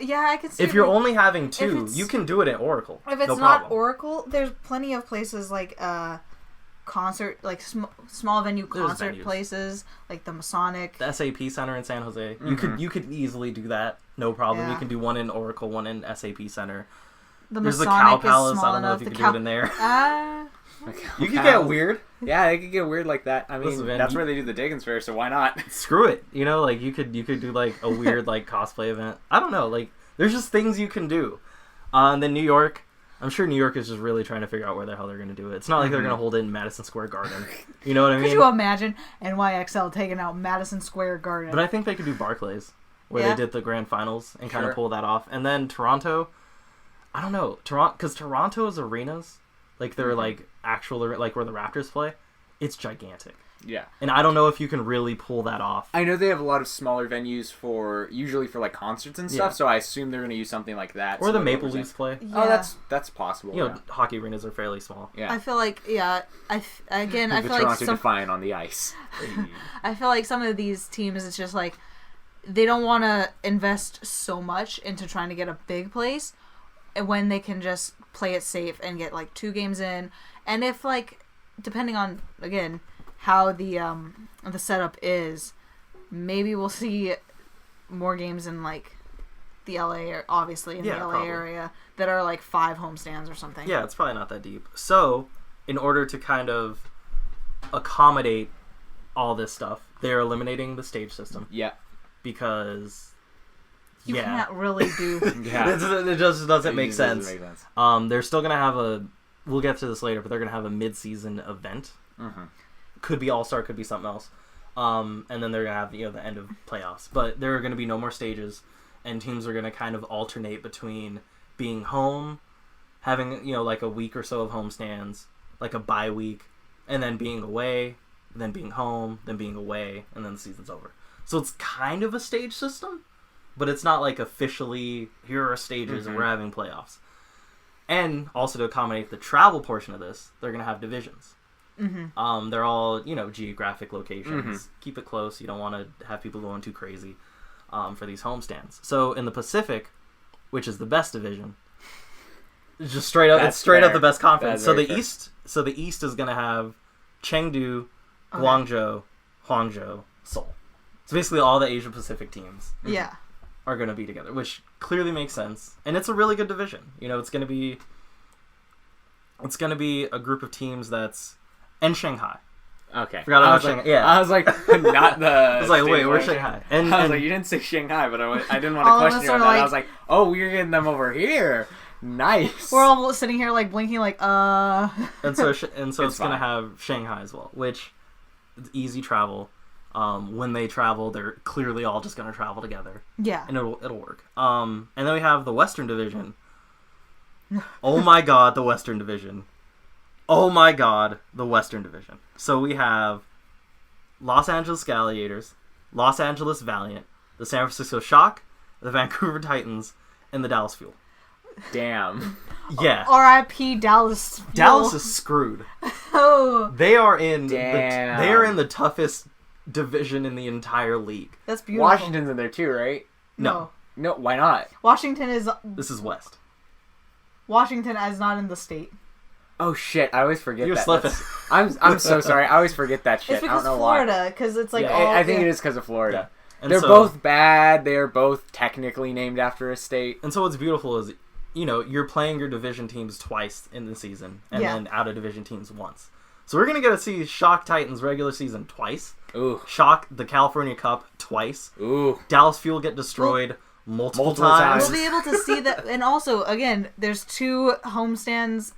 Yeah, I can see. If you're only having 2, you can do it at Oracle. If it's not Oracle, there's plenty of places like concert, like small venue concert places, like the Masonic, the SAP Center in San Jose. Mm-hmm. You could easily do that, no problem. Yeah. You can do one in Oracle, one in SAP Center. There's the Cow Palace. I don't know if you could do it in there. You could get weird. Yeah, they could get weird like that. I mean, that's where they do the Dickens Fair, so why not? Screw it. Like you could do like a weird like cosplay event. I don't know. Like there's just things you can do. And then New York. I'm sure New York is just really trying to figure out where the hell they're going to do it. It's not like they're going to hold it in Madison Square Garden. You know what I mean? Could you imagine NYXL taking out Madison Square Garden? But I think they could do Barclays, where they did the grand finals and kind of pull that off. And then Toronto, I don't know. Because Toronto's arenas, like they're like actual, like where the Raptors play, it's gigantic. Yeah. And I don't know if you can really pull that off. I know they have a lot of smaller venues usually for like concerts and stuff, so I assume they're going to use something like that. Or the Maple Leafs play. Yeah. Oh, that's possible. Hockey arenas are fairly small. Yeah. I feel like, I feel like Toronto Defiant on the ice. I feel like some of these teams, it's just like, they don't want to invest so much into trying to get a big place when they can just play it safe and get like 2 games in. And if like, depending on, again, how the setup is, maybe we'll see more games in like the LA, or obviously in the LA area, that are like 5 homestands or something. Yeah, it's probably not that deep. So, in order to kind of accommodate all this stuff, they're eliminating the stage system. Yeah. Because you can't really do. It just doesn't make sense. They're still gonna have we'll get to this later, but they're gonna have a mid-season event. Mm-hmm. Could be All-Star, could be something else. And then they're going to have the end of playoffs. But there are going to be no more stages, and teams are going to kind of alternate between being home, having, like a week or so of homestands, like a bye week, and then being away, then being home, then being away, and then the season's over. So it's kind of a stage system, but it's not like officially, here are stages and we're having playoffs. And also to accommodate the travel portion of this, they're going to have divisions. They're all, geographic locations. Keep it close. You don't want to have people going too crazy for these homestands. So in the Pacific, which is the best division, just straight up, it's straight up the best conference. So the East is going to have Chengdu, Guangzhou, Huangzhou, Seoul. So basically all the Asia Pacific teams are going to be together, which clearly makes sense. And it's a really good division. It's going to be a group of teams and Shanghai. Okay. Forgot about Shanghai. Yeah. I was like, not the... I was like, wait, where's Shanghai? And I was like, you didn't say Shanghai, but I didn't want to question you on that. I was like, oh, we're getting them over here. Nice. We're all sitting here like blinking like, And so it's going to have Shanghai as well, which is easy travel. When they travel, they're clearly all just going to travel together. Yeah. And it'll work. And then we have the Western Division. Oh my god, the Western Division. Oh my god, the Western Division. So we have Los Angeles Gladiators, Los Angeles Valiant, the San Francisco Shock, the Vancouver Titans, and the Dallas Fuel. Damn. Yeah. R.I.P. Dallas Fuel. Dallas is screwed. Oh. They are in the toughest division in the entire league. That's beautiful. Washington's in there too, right? No. No, why not? Washington is... This is West. Washington is not in the state. Oh shit! I always forget You're that. slipping. I'm so sorry. I always forget that shit. It's because I don't know Florida, because it's like why. I think it is because of Florida. Yeah. They're both bad. They are both technically named after a state. And so what's beautiful is, you're playing your division teams twice in the season, and then out of division teams once. So we're gonna get to see Shock Titans regular season twice. Ooh. Shock the California Cup twice. Ooh. Dallas Fuel get destroyed multiple times. We'll be able to see that. And also, again, there's 2 homestands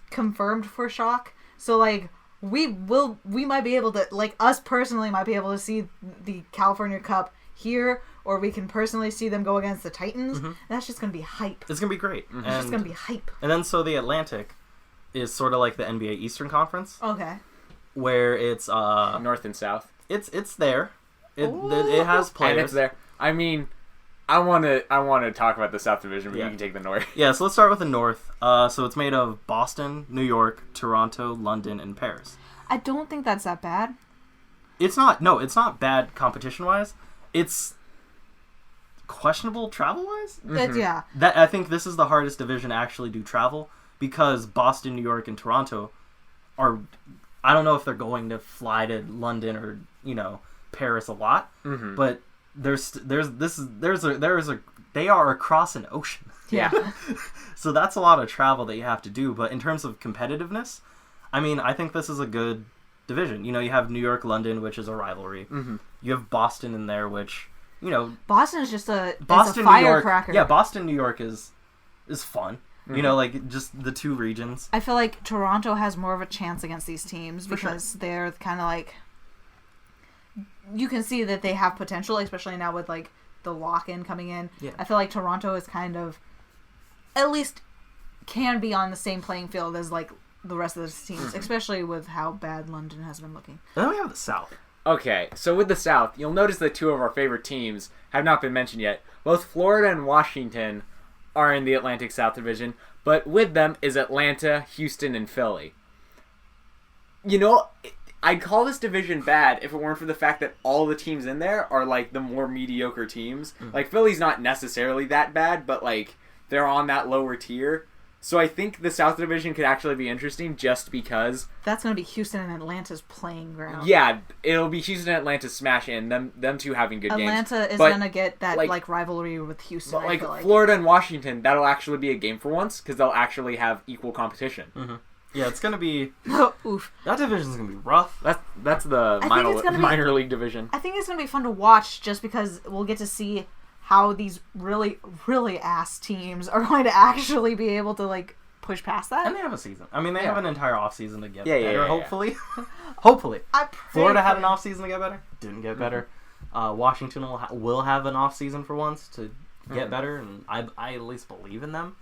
confirmed for Shock. So, like, we might be able to, like, us personally might be able to see the California Cup here, or we can personally see them go against the Titans. And that's just going to be hype. It's going to be great. It's just going to be hype. And then, so the Atlantic is sort of like the NBA Eastern Conference. Okay. Where it's... North and South. It's there. It has players. And it's there. I mean... I want to talk about the South Division, but you can take the North. Yeah, so let's start with the North. So it's made of Boston, New York, Toronto, London, and Paris. I don't think that's that bad. It's not. No, it's not bad competition-wise. It's questionable travel-wise. Yeah. That I think this is the hardest division to actually do travel, because Boston, New York, and Toronto are... I don't know if they're going to fly to London or, Paris a lot, but... They are across an ocean. Yeah. So that's a lot of travel that you have to do. But in terms of competitiveness, I mean, I think this is a good division. You have New York, London, which is a rivalry. You have Boston in there, which, Boston is just a New firecracker. York, yeah, Boston, New York is fun. Like just the 2 regions. I feel like Toronto has more of a chance against these teams because they're kind of like... You can see that they have potential, especially now with, like, the lock-in coming in. Yeah. I feel like Toronto is kind of, at least, can be on the same playing field as, like, the rest of the teams, especially with how bad London has been looking. And then we have the South. Okay, so with the South, you'll notice that 2 of our favorite teams have not been mentioned yet. Both Florida and Washington are in the Atlantic South Division, but with them is Atlanta, Houston, and Philly. I'd call this division bad if it weren't for the fact that all the teams in there are, like, the more mediocre teams. Like, Philly's not necessarily that bad, but, like, they're on that lower tier. So I think the South Division could actually be interesting just because... That's going to be Houston and Atlanta's playing ground. Yeah, it'll be Houston and Atlanta smash in, them 2 having good games. Atlanta is going to get that, like, rivalry with Houston, but, I feel like. Florida and Washington, that'll actually be a game for once, because they'll actually have equal competition. Yeah, it's gonna be... Oof. That division's gonna be rough. That's the minor league division. I think it's gonna be fun to watch just because we'll get to see how these really, really ass teams are going to actually be able to, like, push past that. And they have a season. I mean, they have an entire offseason to get better, yeah. Hopefully. Hopefully. Florida had an off offseason to get better. Didn't get better. Washington will have an offseason for once to get better, and I at least believe in them.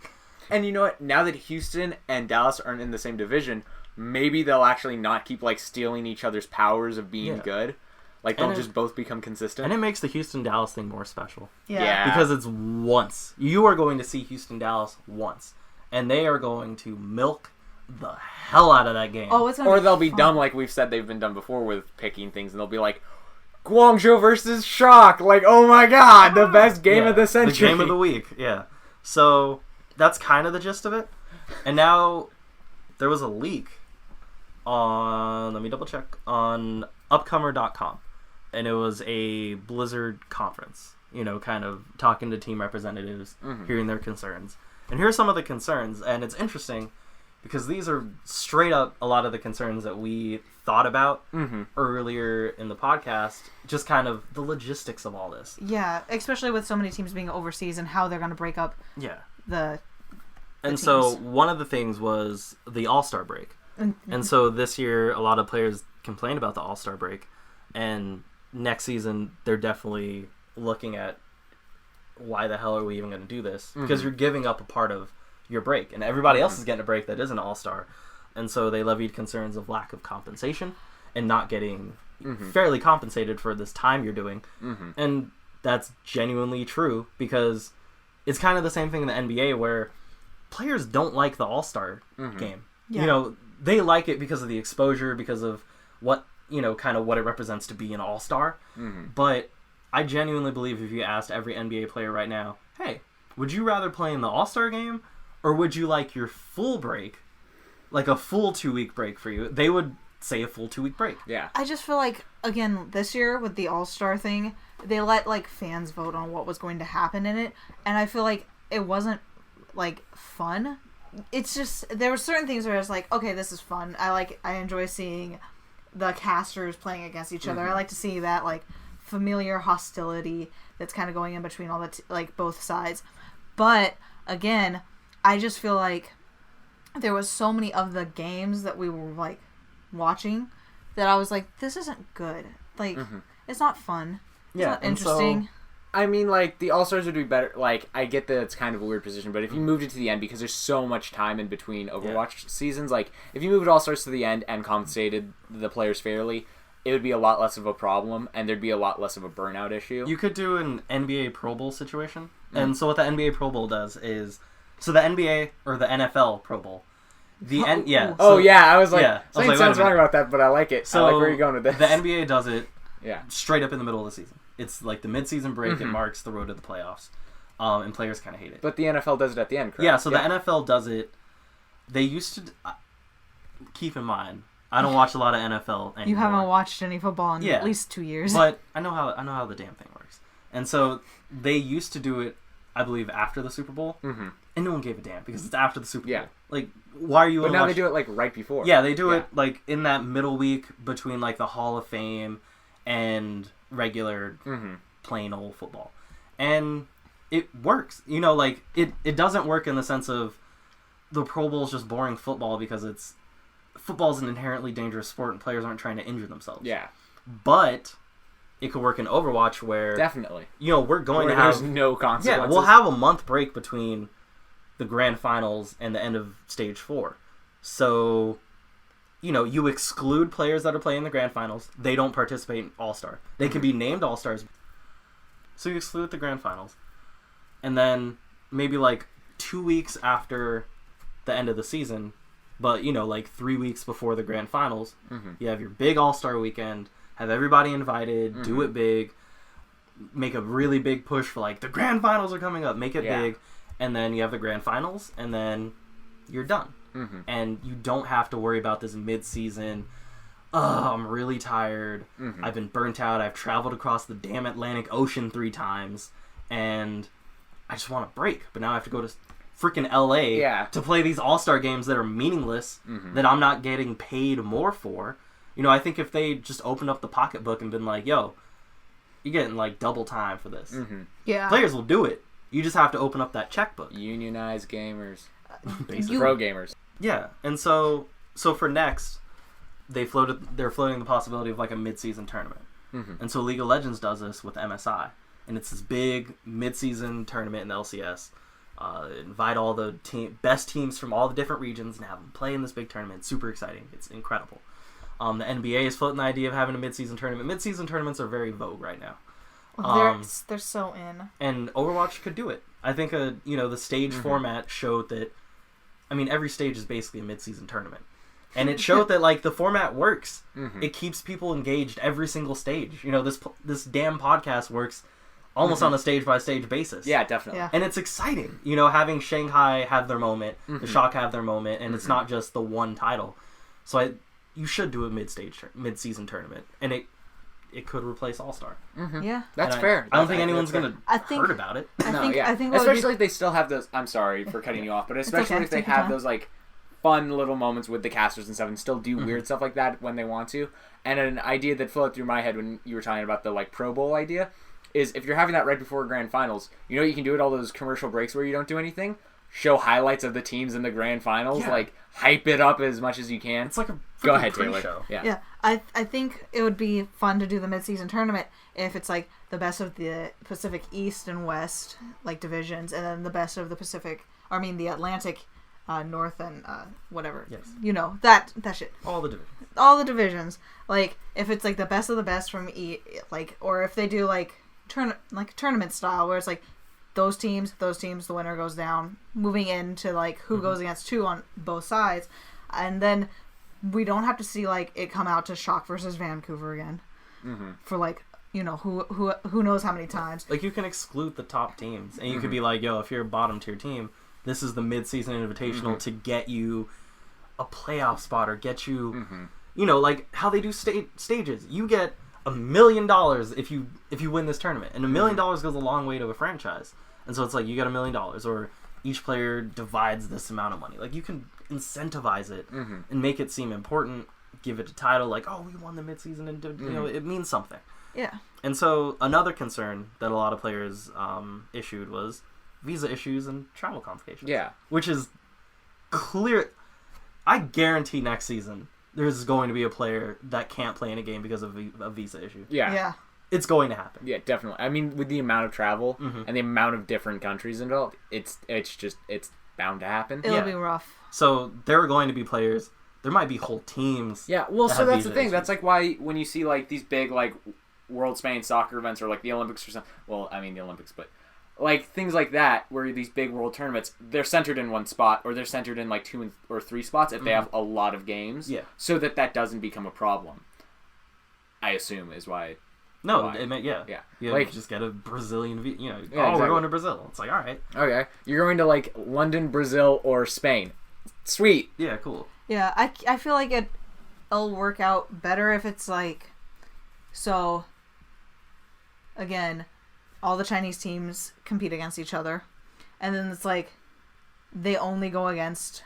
And you know what? Now that Houston and Dallas aren't in the same division, maybe they'll actually not keep, like, stealing each other's powers of being good. Like, they'll just both become consistent. And it makes the Houston-Dallas thing more special. Yeah. Because it's once. You are going to see Houston-Dallas once. And they are going to milk the hell out of that game. Oh, it's gonna Or be they'll be fun. dumb like we've said they've been done before with picking things, and they'll be like, Guangzhou versus Shock. Like, oh my god, the best game of the century. The game of the week, yeah. So that's kind of the gist of it. And now there was a leak on, let me double check, on upcomer.com. And it was a Blizzard conference, kind of talking to team representatives, hearing their concerns. And here are some of the concerns, and it's interesting because these are straight up a lot of the concerns that we thought about earlier in the podcast, just kind of the logistics of all this. Yeah, especially with so many teams being overseas and how they're going to break up the And teams. so one of the things was the All-Star break. And so this year, a lot of players complained about the All-Star break, and next season, they're definitely looking at why the hell are we even going to do this? Because you're giving up a part of your break, and everybody else is getting a break that isn't All-Star. And so they levied concerns of lack of compensation and not getting fairly compensated for this time you're doing. And that's genuinely true, because it's kind of the same thing in the NBA where players don't like the All-Star game. Yeah. They like it because of the exposure, because of what, kind of what it represents to be an All-Star. But I genuinely believe if you asked every NBA player right now, hey, would you rather play in the All-Star game, or would you like your full break, like a full 2-week break for you? They would say a full 2-week break. Yeah. I just feel like, again, this year with the All-Star thing, they let, fans vote on what was going to happen in it, and I feel like it wasn't, fun. It's just, there were certain things where I was like, okay, this is fun. I enjoy seeing the casters playing against each other. I like to see that, familiar hostility that's kind of going in between all the, both sides. But, again, I just feel like there was so many of the games that we were, watching that I was like, this isn't good. It's not fun. It's not interesting. So, I mean, the All-Stars would be better. I get that it's kind of a weird position, but if you moved it to the end, because there's so much time in between Overwatch seasons, if you moved All-Stars to the end and compensated the players fairly, it would be a lot less of a problem, and there'd be a lot less of a burnout issue. You could do an NBA Pro Bowl situation. And so what the NBA Pro Bowl does is, so the NBA, or the NFL Pro Bowl, I was like, something sounds wait a wrong about that, but I like it. So I like where you're going with this. The NBA does it Yeah. straight up in the middle of the season. It's like the mid-season break. It marks the road to the playoffs. And players kind of hate it. But the NFL does it at the end, correct? Yeah, so the NFL does it. They used to... keep in mind, I don't watch a lot of NFL anymore. You haven't watched any football in at least 2 years. But I know how the damn thing works. And so they used to do it, I believe, after the Super Bowl. And no one gave a damn because it's after the Super Bowl. Why are you... But now they do it, right before. Yeah, they do it, in that middle week between, the Hall of Fame and regular plain old football. And it works. It doesn't work in the sense of the Pro Bowl is just boring football because football's an inherently dangerous sport and players aren't trying to injure themselves. Yeah. But it could work in Overwatch where... Definitely. We're going to have... There's no consequences. Yeah, we'll have a month break between the grand finals and the end of stage 4. So... you exclude players that are playing the grand finals. They don't participate in All-Star. They can be named All-Stars. So you exclude the grand finals. And then maybe 2 weeks after the end of the season, but 3 weeks before the grand finals, you have your big All-Star weekend, have everybody invited, do it big, make a really big push for the grand finals are coming up, make it big, and then you have the grand finals, and then you're done. And you don't have to worry about this mid-season, I'm really tired, I've been burnt out, I've traveled across the damn Atlantic Ocean 3 times, and I just want a break, but now I have to go to freaking LA to play these All-Star games that are meaningless, that I'm not getting paid more for. I think if they just opened up the pocketbook and been like, yo, you're getting double time for this. Yeah. Players will do it. You just have to open up that checkbook. Unionize gamers. Basically. Pro gamers. Yeah, and so for next, they're floating the possibility of a mid-season tournament. And so League of Legends does this with MSI. And it's this big mid-season tournament in the LCS. Invite all the best teams from all the different regions and have them play in this big tournament. It's super exciting. It's incredible. The NBA is floating the idea of having a mid-season tournament. Mid-season tournaments are very vogue right now. They're so in. And Overwatch could do it. I think the stage format showed that I mean, every stage is basically a mid-season tournament. And it showed that, like, the format works. It keeps people engaged every single stage. You know, this damn podcast works almost on a stage-by-stage basis. Yeah, definitely. Yeah. And it's exciting, you know, having Shanghai have their moment, the Shock have their moment, and it's not just the one title. So you should do a mid-season tournament, and it could replace All-Star. Yeah. That's fair. I don't think anyone's going to hurt about it. I think what would especially if they still have those. I'm sorry for cutting you off, but especially if they have those like fun little moments with the casters and stuff, and still do weird stuff like that when they want to. And an idea that floated through my head when you were talking about the like Pro Bowl idea is if you're having that right before grand finals, you know you can do it all those commercial breaks where you don't do anything. Show highlights of the teams in the grand finals, like hype it up as much as you can. It's like a go ahead, Taylor. Show. Yeah, I think it would be fun to do the mid-season tournament if it's like the best of the Pacific East and West like divisions, and then the best of the the Atlantic North and whatever. Yes. You know, that shit. All the divisions. All the divisions. Like if it's like the best of the best from or if they do like tournament style where it's like those teams, the winner goes down, moving into like who goes against who on both sides, and then we don't have to see like it come out to Shock versus Vancouver again for like who knows how many times. Like you can exclude the top teams, and you could be like, yo, if you're a bottom tier team, this is the mid-season invitational to get you a playoff spot or get you, you know, like how they do stages. You get $1 million if you win this tournament, and $1 million goes a long way to a franchise. And so it's like you get $1 million, or each player divides this amount of money. Like you can incentivize it and make it seem important. Give it a title like, oh, we won the midseason, and you know it means something. Yeah. And so another concern that a lot of players issued was visa issues and travel complications. Yeah, which is clear. I guarantee next season there's going to be a player that can't play in a game because of a visa issue. Yeah. It's going to happen. Yeah, definitely. I mean, with the amount of travel and the amount of different countries involved, it's bound to happen. It'll be rough. So there are going to be players. There might be whole teams. Yeah, well, so that's the thing. Issues. That's like why when you see like these big like world-spanning soccer events or like the Olympics or something. Well, I mean the Olympics, but like things like that where these big world tournaments, they're centered in one spot or they're centered in like 2 or 3 spots if they have a lot of games. Yeah. So that doesn't become a problem. I assume is why. No, why. yeah. You like just get a Brazilian, exactly. We're going to Brazil. It's like, all right. Okay, you're going to like London, Brazil, or Spain. Sweet. Yeah, cool. Yeah, I feel like it'll work out better if it's like, so, again, all the Chinese teams compete against each other, and then it's like, they only go against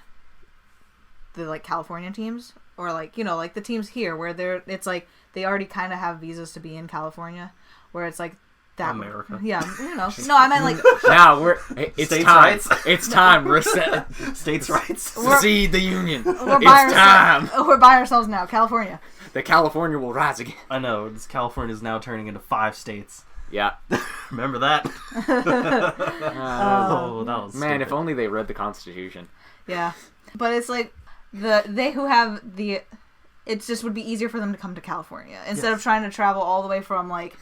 the like California teams, or like, you know, like the teams here where it's like, they already kind of have visas to be in California, where it's like, that America. Yeah, you know. No, I meant like now it's States' time. rights. It's time. Reset. States' rights. See the union. we're It's time. We're by ourselves now, California. The California will rise again. I know. California is now turning into 5 states. Yeah. Remember that? Oh, that was man. stupid. If only they read the Constitution. Yeah, but it's like they who have the. It just would be easier for them to come to California instead of trying to travel all the way from like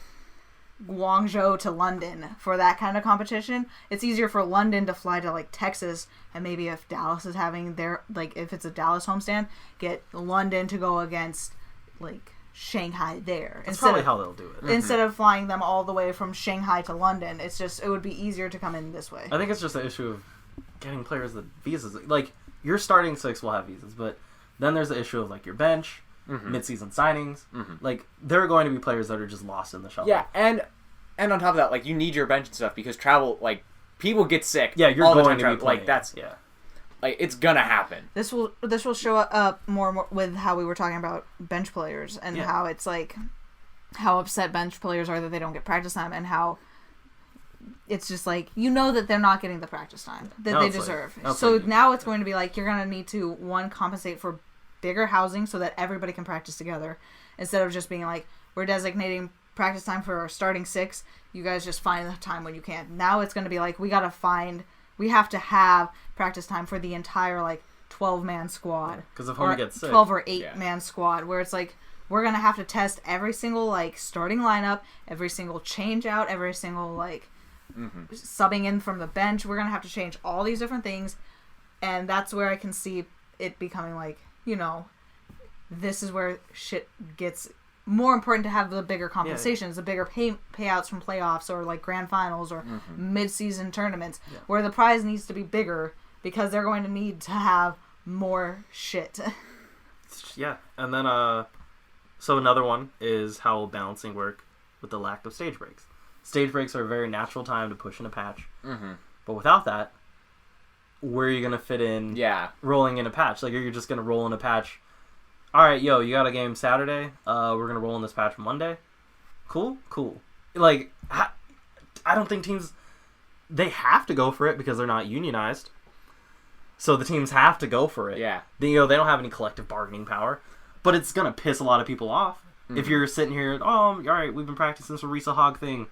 Guangzhou to London for that kind of competition. It's easier for London to fly to like Texas, and maybe if Dallas is having their like if it's a Dallas homestand, get London to go against like Shanghai there. That's probably how they'll do it. Instead of flying them all the way from Shanghai to London, it would be easier to come in this way. I think it's just an issue of getting players the visas. Like your starting 6 will have visas, but then there's the issue of like your bench. Mid-season signings, like there are going to be players that are just lost in the shuffle. Yeah, and on top of that, like you need your bench and stuff because travel, like people get sick. Yeah, you're all the going time to be like that's like it's gonna happen. This will show up more with how we were talking about bench players and how it's like how upset bench players are that they don't get practice time and how it's just like you know that they're not getting the practice time that they deserve. So now it's going to be like you're gonna need to compensate for bigger housing so that everybody can practice together instead of just being like we're designating practice time for our starting 6, you guys just find the time when you can. Now it's going to be like we have to have practice time for the entire like 12-man squad because if homie gets sick 12 or 8-man squad where it's like we're going to have to test every single like starting lineup, every single change out, every single like subbing in from the bench. We're going to have to change all these different things And that's where I can see it becoming like, this is where shit gets more important to have the bigger compensations, the bigger payouts from playoffs or like grand finals or mid-season tournaments, where the prize needs to be bigger because they're going to need to have more shit. Yeah, and then so another one is how will balancing work with the lack of stage breaks. Stage breaks are a very natural time to push in a patch, but without that, where are you gonna fit in? Rolling in a patch, like you're just gonna roll in a patch. All right, yo, you got a game Saturday. We're gonna roll in this patch Monday. Cool. Like, I don't think teams, they have to go for it because they're not unionized. So the teams have to go for it. Yeah. They don't have any collective bargaining power, but it's gonna piss a lot of people off if you're sitting here. Oh, all right, we've been practicing this Orisa Hog thing.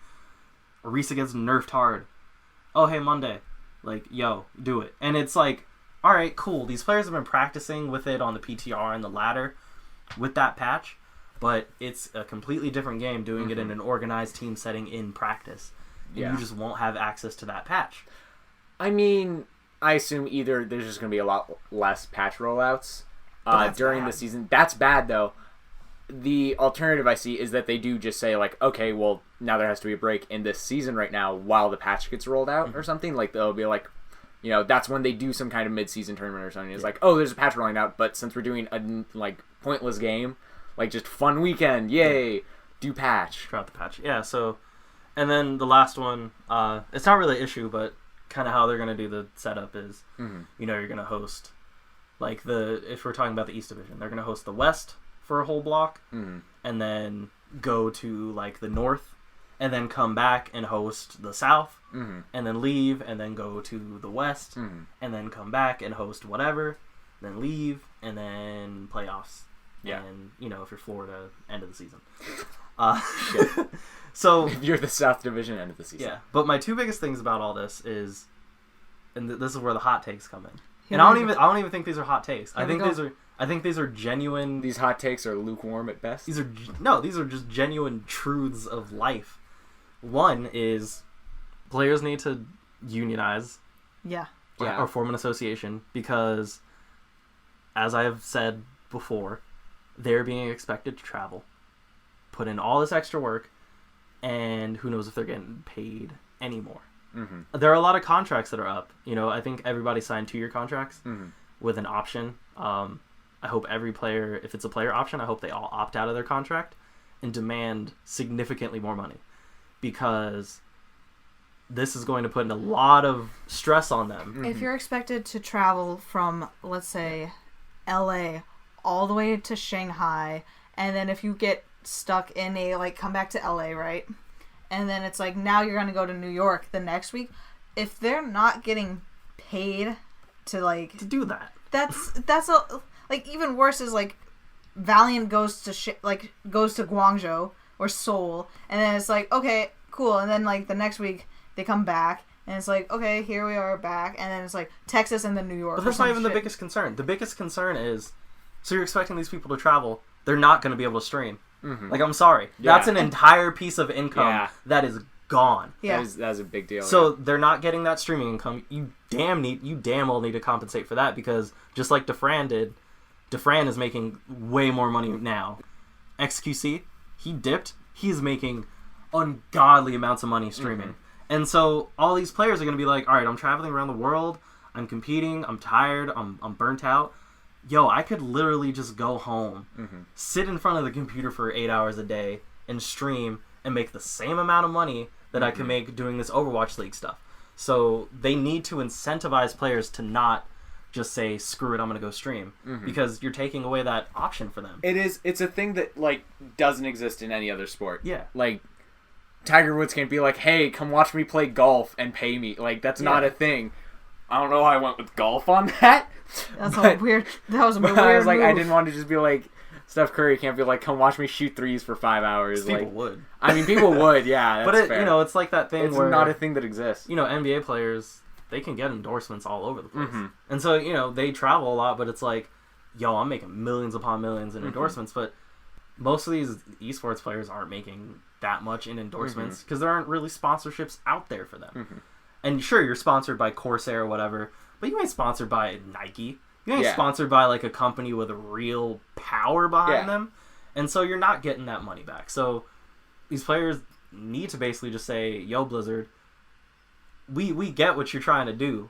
Orisa gets nerfed hard. Oh, hey, Monday, like, yo, do it, and it's like. All right, cool. These players have been practicing with it on the PTR and the ladder with that patch, but it's a completely different game doing it in an organized team setting in practice. And you just won't have access to that patch. I mean, I assume either there's just going to be a lot less patch rollouts during the season. That's bad, though. The alternative I see is that they do just say, like, okay, well, now there has to be a break in this season right now while the patch gets rolled out or something. Like, they'll be like, that's when they do some kind of mid-season tournament or something. It's like, oh, there's a patch rolling out, but since we're doing a, like, pointless game, like, just fun weekend, yay, do patch. Throughout the patch. Yeah, so, and then the last one, it's not really an issue, but kind of how they're going to do the setup is, you're going to host, like, if we're talking about the East Division, they're going to host the West for a whole block, and then go to, like, the North, and then come back and host the South, and then leave, and then go to the West, and then come back and host whatever, then leave, and then playoffs. Yeah. And, if you're Florida, end of the season. Shit. So If you're the South Division, end of the season. Yeah, but my two biggest things about all this is, and this is where the hot takes come in. And I don't even think these are hot takes. I think these are genuine. These hot takes are lukewarm at best. These are just genuine truths of life. One is players need to unionize. Yeah. Or form an association because, as I have said before, they're being expected to travel, put in all this extra work, and who knows if they're getting paid anymore. There are a lot of contracts that are up. I think everybody signed 2-year contracts with an option. I hope every player, if it's a player option, I hope they all opt out of their contract and demand significantly more money. Because this is going to put in a lot of stress on them. If you're expected to travel from, let's say, LA all the way to Shanghai, and then if you get stuck in come back to LA, right? And then it's like, now you're going to go to New York the next week. If they're not getting paid to do that. That's even worse is Valiant goes to goes to Guangzhou or Seoul, and then it's like, okay, cool, and then the next week they come back and it's like, okay, here we are back, and then it's like Texas and then New York. But that's not even the biggest concern. The biggest concern is, so you're expecting these people to travel, they're not going to be able to stream. I'm sorry, that's an entire piece of income that is gone. That's a big deal. So they're not getting that streaming income. You damn well need to compensate for that, because just like Defran did, Defran is making way more money now. XQC, he dipped. He's making ungodly amounts of money streaming. And so all these players are going to be like, all right, I'm traveling around the world. I'm competing. I'm tired. I'm burnt out. Yo, I could literally just go home, sit in front of the computer for 8 hours a day and stream and make the same amount of money that I can make doing this Overwatch League stuff. So they need to incentivize players to not just say, screw it, I'm going to go stream. Because you're taking away that option for them. It's a thing that, doesn't exist in any other sport. Yeah. Tiger Woods can't be like, hey, come watch me play golf and pay me. That's not a thing. I don't know why I went with golf on that. That was a weird move. I was like, I didn't want to just be like, Steph Curry can't be like, come watch me shoot threes for 5 hours. People would. I mean, people would, yeah. That's fair. It's like that thing where... It's not a thing that exists. NBA players, they can get endorsements all over the place. And so, they travel a lot, but it's like, yo, I'm making millions upon millions in endorsements, but most of these esports players aren't making that much in endorsements because there aren't really sponsorships out there for them. And sure, you're sponsored by Corsair or whatever, but you ain't sponsored by Nike. You ain't Yeah. sponsored by like a company with a real power behind Yeah. them. And so you're not getting that money back. So these players need to basically just say, yo, Blizzard, we get what you're trying to do,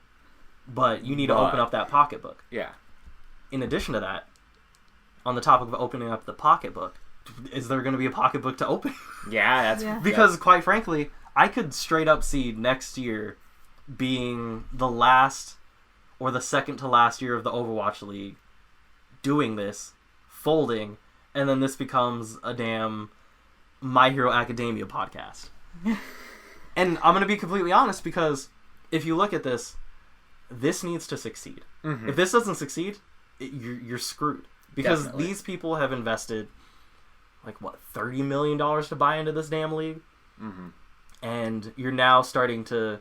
but you need to open up that pocketbook. Yeah. In addition to that, on the topic of opening up the pocketbook, is there going to be a pocketbook to open? Yeah, that's... Yeah. Because, quite frankly, I could straight up see next year being the last or the second to last year of the Overwatch League doing this, folding, and then this becomes a damn My Hero Academia podcast. And I'm going to be completely honest, because if you look at this, this needs to succeed. Mhm. If this doesn't succeed, you're screwed. Because Definitely. these people have invested, like, what, $30 million to buy into this damn league? Mhm. And you're now starting to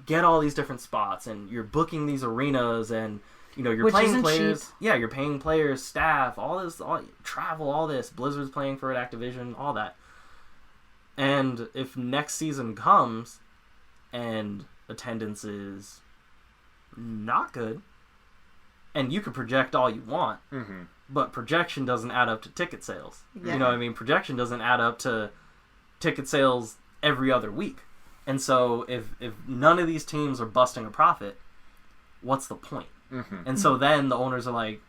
get all these different spots, and you're booking these arenas, and you're Which paying isn't players. cheap. Yeah, you're paying players, staff, all this, travel, all this. Blizzard's playing for it, Activision, all that. And if next season comes and attendance is not good, and you can project all you want, Mhm. but projection doesn't add up to ticket sales. Yeah. You know what I mean? Projection doesn't add up to ticket sales every other week. And so if none of these teams are busting a profit, what's the point? Mhm. And so then the owners are like,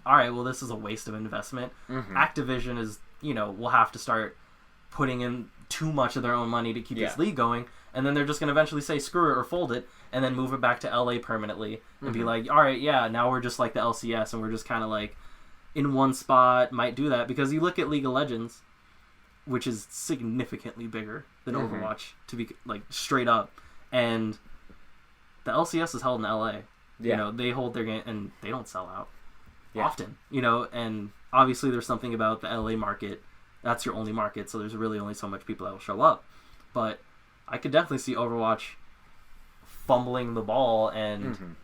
all right, well, this is a waste of investment. Mhm. Activision is, will have to start putting in too much of their own money to keep this league going. And then they're just going to eventually say, screw it, or fold it, and then move it back to LA permanently and be like, all right, yeah, now we're just like the LCS, and we're just kind of like in one spot, might do that. Because you look at League of Legends, which is significantly bigger than Overwatch, to be like straight up, and the LCS is held in LA. Yeah. They hold their game, and they don't sell out Yeah. often. And obviously there's something about the LA market. That's your only market, so there's really only so much people that will show up. But I could definitely see Overwatch fumbling the ball, and Mhm.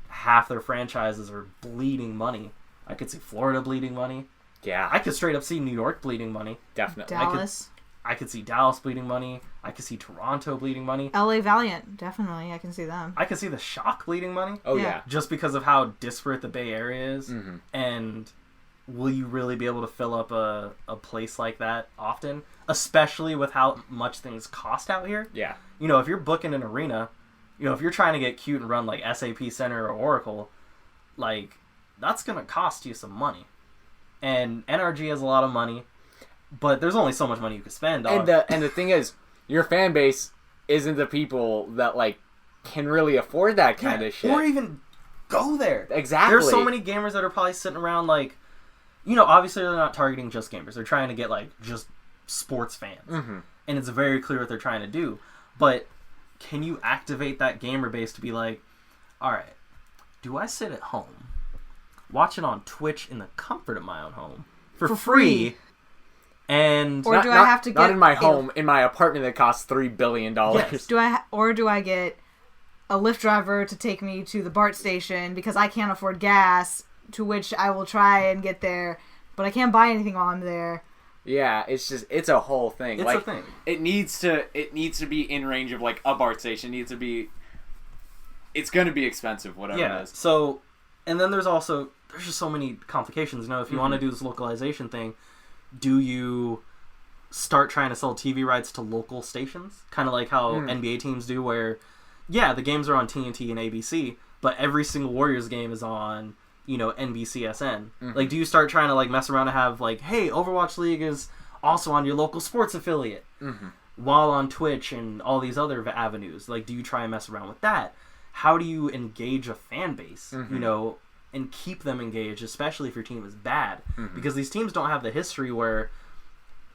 half their franchises are bleeding money. I could see Florida bleeding money. Yeah, I could straight up see New York bleeding money. definitely. Dallas. I could see Dallas bleeding money. I could see Toronto bleeding money. LA Valiant, definitely. I can see them. I could see the Shock bleeding money. Oh, Yeah. yeah. Just because of how disparate the Bay Area is. Mhm. And will you really be able to fill up a place like that often? Especially with how much things cost out here. Yeah. If you're booking an arena, if you're trying to get cute and run like SAP Center or Oracle, like, that's going to cost you some money. And NRG has a lot of money, but there's only so much money you can spend on. And the thing is, your fan base isn't the people that, like, can really afford that kind of shit. Or even go there. Exactly. There's so many gamers that are probably sitting around like, obviously they're not targeting just gamers. They're trying to get like just sports fans. Mhm. And it's very clear what they're trying to do. But can you activate that gamer base to be like, all right, do I sit at home, watch it on Twitch in the comfort of my own home for free? And Or do I have to not get in my a- home, in my apartment that costs $3 billion. Yes. Do I get a Lyft driver to take me to the BART station because I can't afford gas, to which I will try and get there, but I can't buy anything while I'm there. Yeah, it's a whole thing. It's like, a thing. It needs to be in range of like a BART station. It needs to be. It's gonna be expensive, whatever yeah. it is. So, and then there's just so many complications. If you want to do this localization thing, do you start trying to sell TV rights to local stations? Kind of like how NBA teams do, where, yeah, the games are on TNT and ABC, but every single Warriors game is on, NBCSN. Like, do you start trying to, like, mess around and have, like, hey, Overwatch League is also on your local sports affiliate, while on Twitch and all these other avenues? Like, do you try and mess around with that? How do you engage a fan base, and keep them engaged, especially if your team is bad? Because these teams don't have the history where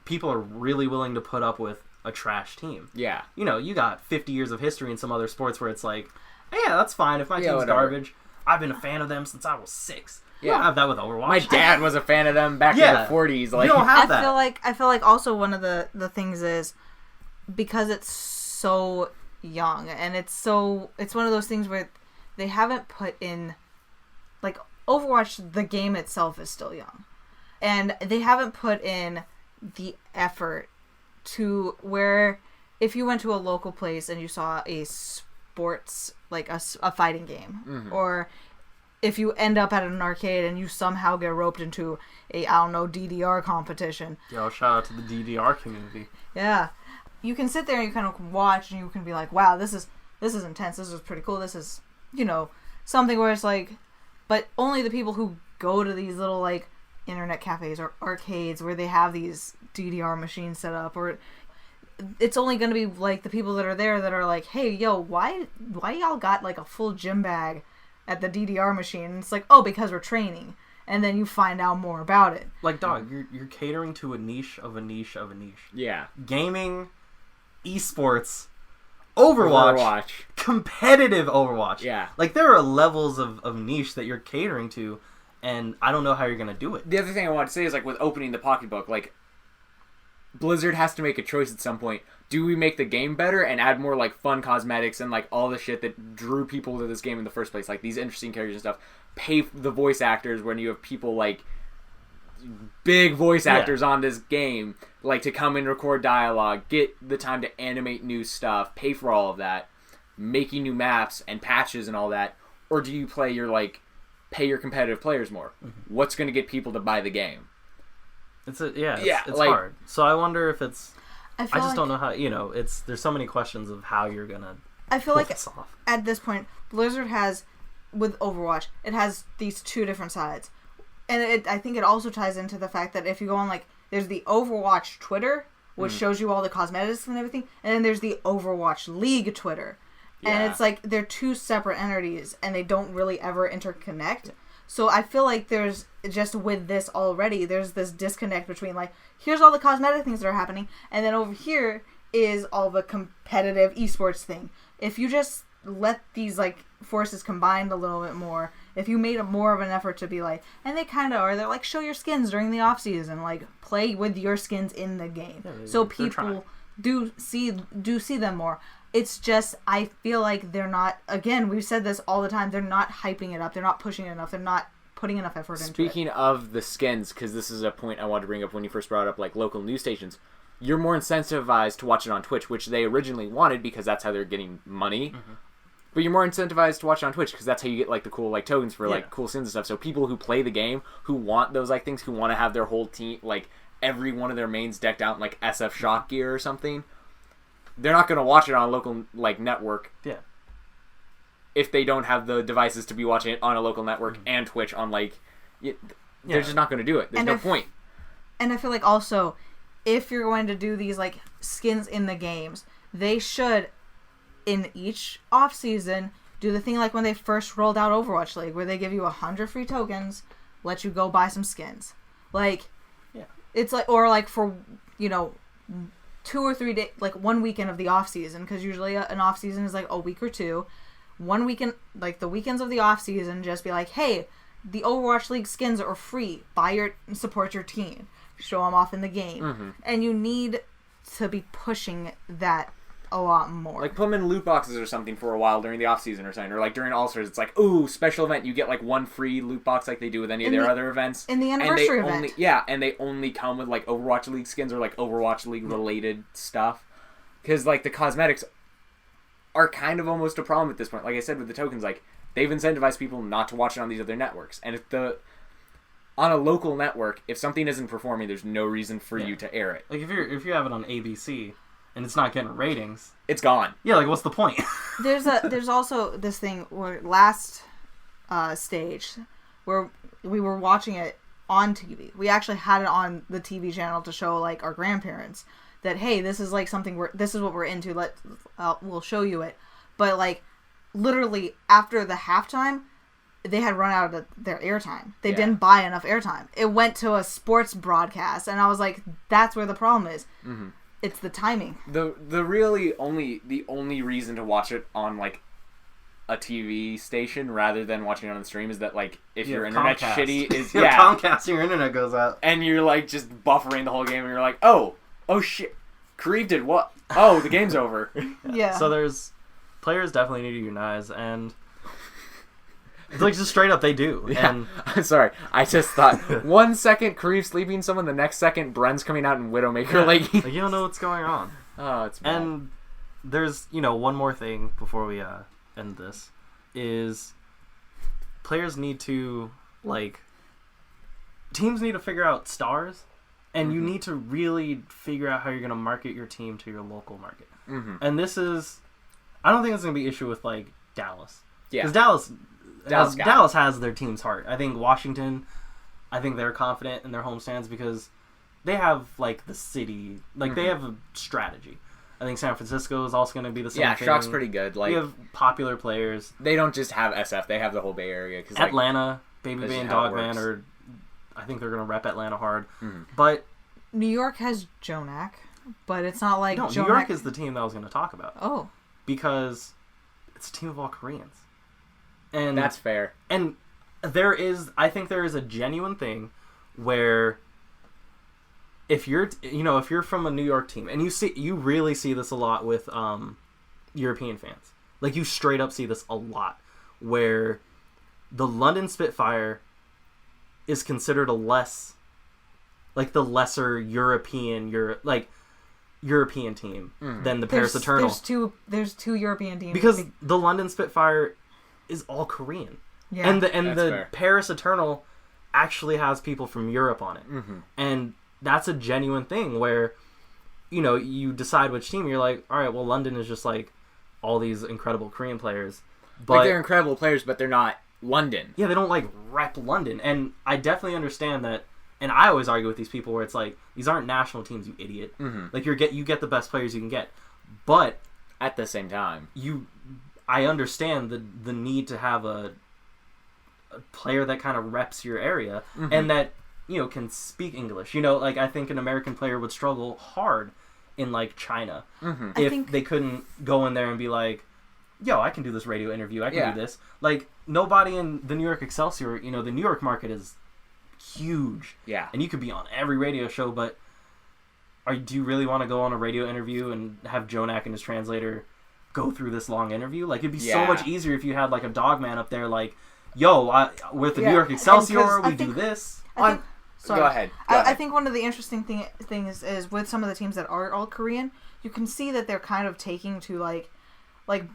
people are really willing to put up with a trash team. Yeah. You got 50 years of history in some other sports where it's like, hey, yeah, that's fine. If my team's whatever. garbage, I've been a fan of them since I was 6. You Yeah. don't have that with Overwatch. My dad was a fan of them back in Yeah. the 40s. Like, You don't have that. I feel like also one of the things is because it's so young and it's one of those things where they haven't put in, like, Overwatch, the game itself is still young, and they haven't put in the effort to where if you went to a local place and you saw a sports, like a fighting game, or if you end up at an arcade and you somehow get roped into a, I don't know, DDR competition. Yo, shout out to the DDR community. Yeah. You can sit there and you kind of watch and you can be like, wow, this is intense. This is pretty cool. This is, something where it's like, but only the people who go to these little, like, internet cafes or arcades where they have these DDR machines set up, or it's only going to be, like, the people that are there that are like, hey, yo, why y'all got, like, a full gym bag at the DDR machine? And it's like, oh, because we're training. And then you find out more about it. Like, dog, you're catering to a niche of a niche of a niche. Yeah. Gaming, esports, Overwatch. Competitive Overwatch. Yeah. Like, there are levels of niche that you're catering to, and I don't know how you're going to do it. The other thing I want to say is, like, with opening the pocketbook, like, Blizzard has to make a choice at some point. Do we make the game better and add more, like, fun cosmetics and, like, all the shit that drew people to this game in the first place? Like, these interesting characters and stuff. Pay the voice actors when you have people, like, big voice actors on this game, like, to come and record dialogue, get the time to animate new stuff, pay for all of that, making new maps and patches and all that? Or do you play your, like, pay your competitive players more? What's going to get people to buy the game? It's like, hard. So I wonder if it's... I just like, don't know how, there's so many questions of how you're going to I feel like this off. At this point, Blizzard has, with Overwatch, it has these two different sides. And I think it also ties into the fact that if you go on, like, there's the Overwatch Twitter, which shows you all the cosmetics and everything, and then there's the Overwatch League Twitter. Yeah. And it's like, they're two separate entities, and they don't really ever interconnect. Yeah. So I feel like there's, just with this already, there's this disconnect between, like, here's all the cosmetic things that are happening, and then over here is all the competitive esports thing. If you just let these, like, forces combine a little bit more, if you made more of an effort to be like, and they kind of are, they're like, show your skins during the off season, like, play with your skins in the game, so people do see them more. It's just, I feel like they're not, again, we've said this all the time, they're not hyping it up, they're not pushing it enough, they're not putting enough effort into it. Speaking of the skins, because this is a point I wanted to bring up when you first brought up, like, local news stations, you're more incentivized to watch it on Twitch, which they originally wanted because that's how they're getting money. But you're more incentivized to watch it on Twitch because that's how you get, like, the cool, like, tokens for, like, cool skins and stuff. So people who play the game, who want those, like, things, who want to have their whole team, like, every one of their mains decked out in, like, SF Shock gear or something, they're not going to watch it on a local, like, network. Yeah. If they don't have the devices to be watching it on a local network and Twitch on, like... They're just not going to do it. There's no point. And I feel like also, if you're going to do these, like, skins in the games, they should, in each off-season, do the thing like when they first rolled out Overwatch League, where they give you 100 free tokens, let you go buy some skins. Like, it's like, or like for, 2 or 3 days, like 1 weekend of the off season, because usually an off season is like a week or two. 1 weekend, like the weekends of the off season, just be like, hey, the Overwatch League skins are free. Support your team. Show them off in the game. And you need to be pushing that a lot more. Like, put them in loot boxes or something for a while during the off-season or something. Or, like, during All-Stars, it's like, ooh, special event. You get, like, 1 free loot box like they do with any of their other events. In the anniversary event. And they only come with, like, Overwatch League skins or, like, Overwatch League-related stuff. Because, like, the cosmetics are kind of almost a problem at this point. Like I said with the tokens, like, they've incentivized people not to watch it on these other networks. And if on a local network, if something isn't performing, there's no reason for you to air it. Like, if you have it on ABC... and it's not getting ratings, it's gone. Yeah, like, what's the point? There's also this thing where last stage where we were watching it on TV. We actually had it on the TV channel to show, like, our grandparents that, hey, this is like something this is what we're into. We'll show you it. But, like, literally after the halftime, they had run out of their airtime. They didn't buy enough airtime. It went to a sports broadcast, and I was like, that's where the problem is. It's the timing. The only reason to watch it on, like, a TV station rather than watching it on the stream is that, like, if your internet's shitty is Comcast, your internet goes out and you're, like, just buffering the whole game and you're like, oh shit, Kareev did what? Oh, the game's over. Yeah. So players definitely need to unite, and like, just straight up they do. Yeah. And I'm sorry, I just thought 1 second Kareev sleeping someone, the next second Bren's coming out in Widowmaker. Like, you don't know what's going on. Oh, it's bad. And there's one more thing before we end this is players need to teams need to figure out stars, and you need to really figure out how you're going to market your team to your local market. And this is, I don't think it's going to be an issue with Dallas. Yeah, because Dallas has their team's heart. I think Washington, they're confident in their homestands because they have the city, they have a strategy. I think San Francisco is also going to be the same thing. Yeah, Shock's pretty good. We have popular players. They don't just have SF; they have the whole Bay Area. Cause, Atlanta, Baby Bay, and Dogman are. I think they're going to rep Atlanta hard, but New York has Jonak, but it's not like New York is the team that I was going to talk about. Oh, because it's a team of all Koreans, and that's fair. And I think there is a genuine thing where if you're from a New York team, and you really see this a lot with European fans, you straight up see this a lot, where the London Spitfire is considered the lesser European team than the Paris Eternal. There's two European teams because the London Spitfire is all Korean. Yeah. And the fair. Paris Eternal actually has people from Europe on it. And that's a genuine thing where you decide which team. You're like, all right, well, London is just all these incredible Korean players, but they're incredible players, but they're not London. Yeah, they don't rep London. And I definitely understand that. And I always argue with these people where it's these aren't national teams, you idiot. You get the best players you can get, but at the same time, I understand the need to have a player that kind of reps your area and that can speak English. I think an American player would struggle hard in China if they couldn't go in there and be like, yo, I can do this radio interview. I can do this. Nobody in the New York Excelsior, the New York market is huge. Yeah. And you could be on every radio show, but do you really want to go on a radio interview and have Jonak and his translator go through this long interview? It'd be so much easier if you had a dogman up there yo, with the New York Excelsior, we do this. Go ahead. I think one of the interesting things is with some of the teams that are all Korean, you can see that they're kind of taking to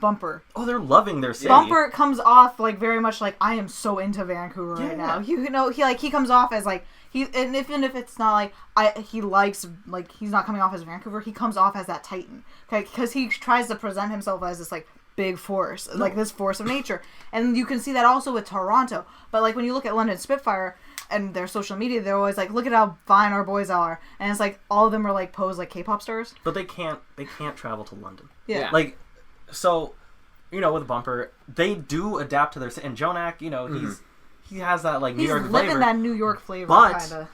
Bumper. Oh, they're loving their city. Bumper comes off very much I am so into Vancouver right now. He comes off as and even if it's not he likes he's not coming off as Vancouver, he comes off as that Titan. Okay, because he tries to present himself as this big force, this force of nature, and you can see that also with Toronto. But when you look at London Spitfire and their social media, they're always look at how fine our boys are, and it's all of them are posed like K-pop stars. But they can't travel to London. Yeah. So, with Bumper, they do adapt to their... And Jonak, he has that, New York flavor. He's living that New York flavor, but kind of.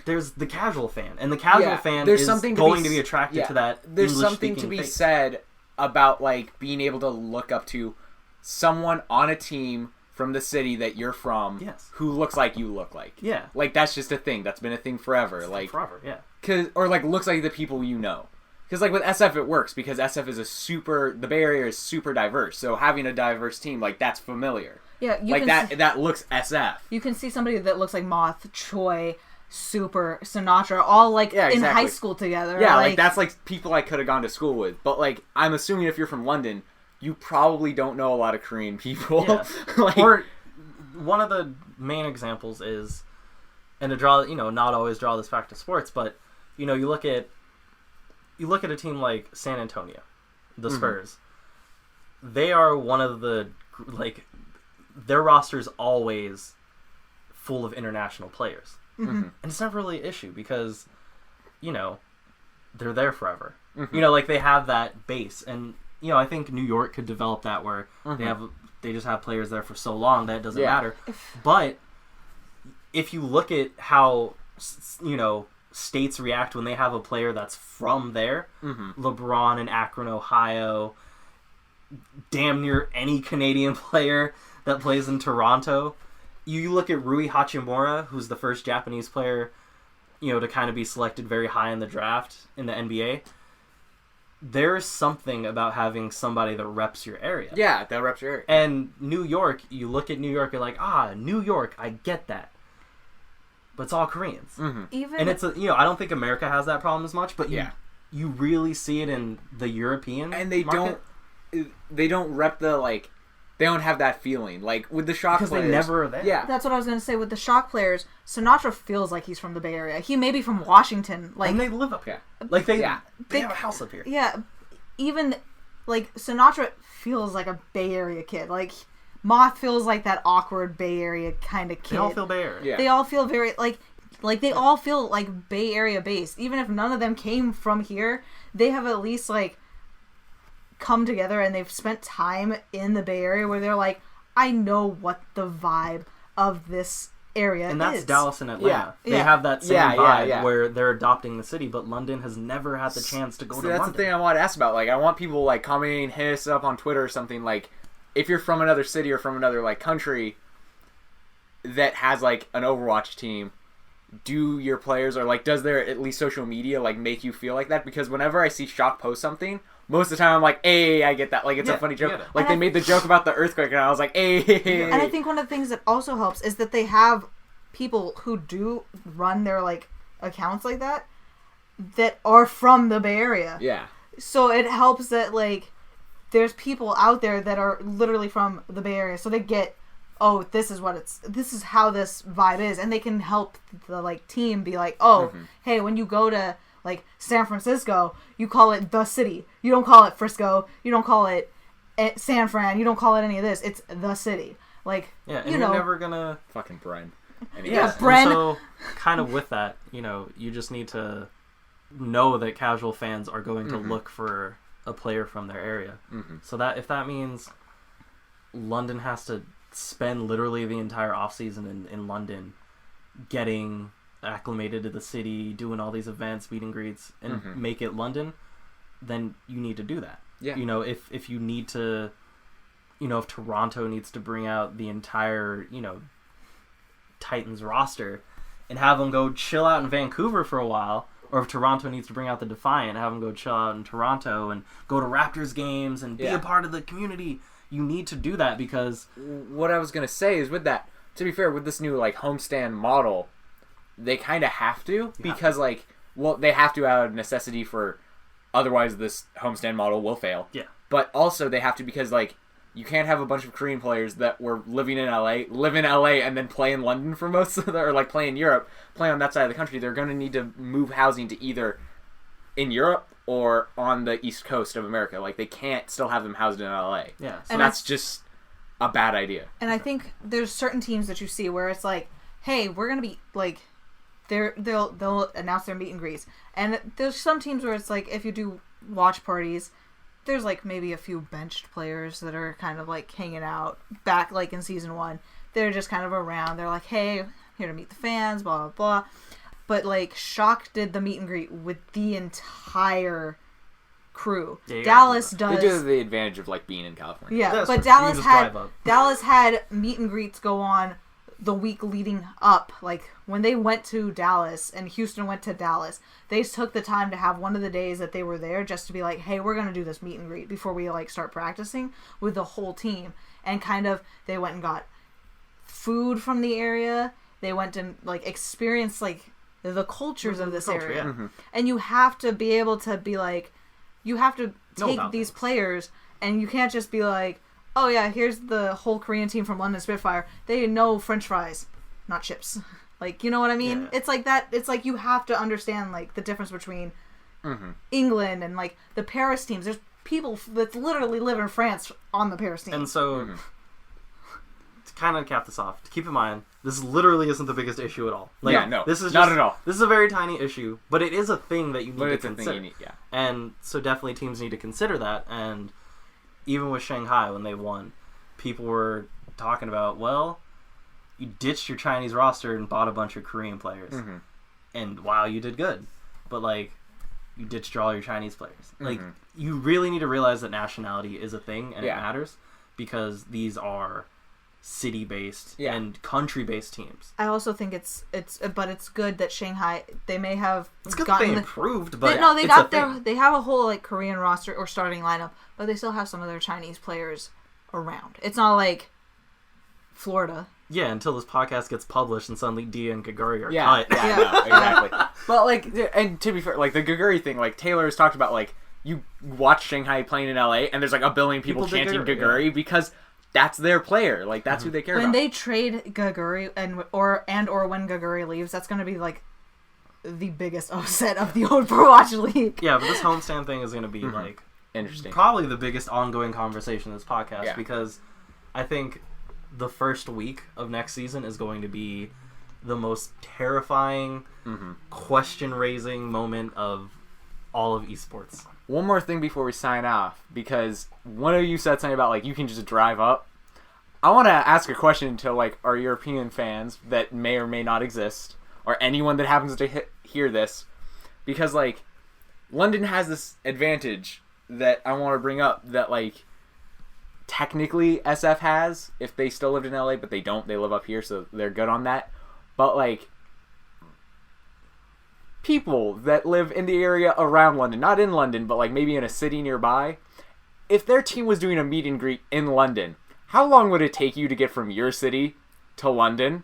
There's the casual fan. And the casual fan is going to be attracted to that There's something English-speaking to be face. said about, being able to look up to someone on a team from the city that you're from who looks like you look like. Yeah. That's just a thing. That's been a thing forever. Forever, yeah. Looks like the people you know. Because, with SF, it works, because SF is the Bay Area is super diverse, so having a diverse team, that's familiar. Yeah, that looks SF. You can see somebody that looks like Moth, Choi, Super, Sinatra, all, in high school together. Yeah, that's, people I could have gone to school with. But, I'm assuming if you're from London, you probably don't know a lot of Korean people. Yeah. Or, one of the main examples is, and to draw, not always draw this back to sports, but, you look at a team like San Antonio, the Spurs. They are one of the their roster's always full of international players, and it's never really an issue because they're there forever. They have that base, and I think New York could develop that where they just have players there for so long that it doesn't matter. But if you look at how states react when they have a player that's from there. LeBron in Akron, Ohio. Damn near any Canadian player that plays in Toronto. You look at Rui Hachimura, who's the first Japanese player, to kind of be selected very high in the draft in the NBA. There's something about having somebody that reps your area. Yeah, that reps your area. And New York, you look at New York, you're like, New York, I get that. But it's all Koreans. And it's I don't think America has that problem as much, but you really see it in the European and they market. they don't rep the like. They don't have that feeling. Like, with the Shock because players... they never are there. Yeah. That's what I was going to say. With the Shock players, Sinatra feels like he's from the Bay Area. He may be from Washington. Like, and they live up here. Like, they have a house up here. Yeah. Even, like, Sinatra feels like a Bay Area kid. Like, Moth feels like that awkward Bay Area kind of kid. They all feel Bay Area. Yeah. They all feel very, like they all feel, like, Bay Area based. Even if none of them came from here, they have at least, like, come together and they've spent time in the Bay Area where they're like, I know what the vibe of this area is. And that's Dallas and Atlanta. Yeah. They have that same vibe yeah. where they're adopting the city, but London has never had the chance to go to London. That's the thing I want to ask about. Like, I want people, like, commenting, hit us up on Twitter or something, like, if you're from another city or from another, like, country that has, like, an Overwatch team, do your players, or, like, does their, at least social media, like, make you feel like that? Because whenever I see Shock post something, most of the time I'm like, hey, I get that. Like, it's a funny joke. Like, they made the joke about the earthquake, and I was like, hey. And I think one of the things that also helps is that they have people who do run their, like, accounts like that are from the Bay Area. Yeah. So it helps that, like, there's people out there that are literally from the Bay Area, so they get, oh, this is how this vibe is, and they can help the, like, team be like, oh, hey, when you go to, like, San Francisco, you call it the city. You don't call it Frisco. You don't call it San Fran. You don't call it any of this. It's the city. Like, yeah, and you're never gonna fucking Bren. Anyways. Yeah, Bren. So, kind of with that, you just need to know that casual fans are going to look for a player from their area. So that if that means London has to spend literally the entire offseason in London getting acclimated to the city, doing all these events, meet and greets, and make it London, then you need to do that. Yeah. If you need to, if Toronto needs to bring out the entire, Titans roster and have them go chill out in Vancouver for a while, or if Toronto needs to bring out the Defiant, have them go chill out in Toronto and go to Raptors games and be a part of the community, you need to do that because... What I was going to say is with that, to be fair, with this new, like, homestand model, they kind of have to, because, like, well, they have to out of necessity for, otherwise this homestand model will fail. Yeah. But also they have to because, like, you can't have a bunch of Korean players that were live in LA, and then play in London for most of or, like, play in Europe, play on that side of the country. They're going to need to move housing to either in Europe or on the East Coast of America. Like, they can't still have them housed in LA. Yeah. So that's just a bad idea. And I think there's certain teams that you see where it's like, hey, we're going to be, like... They'll announce their meet and greets, and there's some teams where it's like if you do watch parties, there's like maybe a few benched players that are kind of like hanging out back like in season 1. They're just kind of around. They're like, hey, I'm here to meet the fans, blah blah blah. But like Shock did the meet and greet with the entire crew. Yeah, Dallas does. They do have the advantage of like being in California. Yeah, but true. Dallas had meet and greets go on the week leading up. Like when they went to Dallas and Houston went to Dallas, they took the time to have one of the days that they were there just to be like, hey, we're going to do this meet and greet before we like start practicing with the whole team. And kind of they went and got food from the area. They went and like experienced like the cultures of this area. Yeah. And you have to be able to be like, you have to take these players, and you can't just be like, oh yeah, here's the whole Korean team from London Spitfire. They know French fries, not chips. Like, you know what I mean? Yeah. It's like that. It's like you have to understand like the difference between England and like the Paris teams. There's people that literally live in France on the Paris team. And so, to kind of cap this off, to keep in mind, this literally isn't the biggest issue at all. Like, yeah, no, this is not at all. This is a very tiny issue, but it is a thing that you need to consider. Yeah. And so definitely teams need to consider that. And even with Shanghai, when they won, people were talking about, well, you ditched your Chinese roster and bought a bunch of Korean players. And wow, you did good. But, like, you ditched all your Chinese players. Like, you really need to realize that nationality is a thing and it matters, because these are city-based and country-based teams. I also think it's good that Shanghai, they may have it's good that they improved, but they have a whole like Korean roster or starting lineup, but they still have some of their Chinese players around. It's not like Florida. Yeah, until this podcast gets published and suddenly Dia and Gaguri are cut. Yeah, no, exactly. But like, and to be fair, like the Gaguri thing, like Taylor has talked about, like you watch Shanghai playing in LA, and there's like a billion people chanting Gaguri because that's their player. Like, that's who they care about. When they trade Gaguri or when Gaguri leaves, that's going to be like the biggest upset of the Overwatch League. Yeah, but this homestand thing is going to be like interesting. Probably the biggest ongoing conversation in this podcast because I think the first week of next season is going to be the most terrifying, question-raising moment of all of esports. One more thing before we sign off, because one of you said something about, like, you can just drive up. I want to ask a question to, like, our European fans that may or may not exist, or anyone that happens to hear this, because, like, London has this advantage that I want to bring up that, like, technically SF has if they still lived in LA, but they don't. They live up here, so they're good on that. But, like, people that live in the area around London, not in London, but like maybe in a city nearby, if their team was doing a meet and greet in London, how long would it take you to get from your city to London?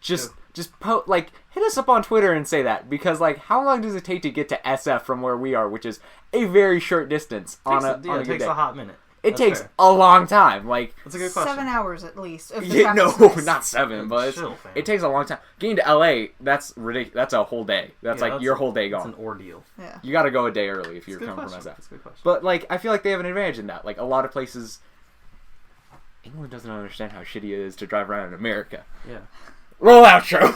Just hit us up on Twitter and say that, because like, how long does it take to get to SF from where we are, which is a very short distance It takes a hot minute. It takes a long time. Like, that's a good question. 7 hours at least. Yeah, no, not 7, but it takes a long time. Getting to LA, that's ridiculous. That's a whole day. That's your whole day gone. It's an ordeal. Yeah. You got to go a day early if you're coming from SF. That's a good question. But like, I feel like they have an advantage in that. Like, a lot of places, England doesn't understand how shitty it is to drive around in America. Yeah. Roll outro.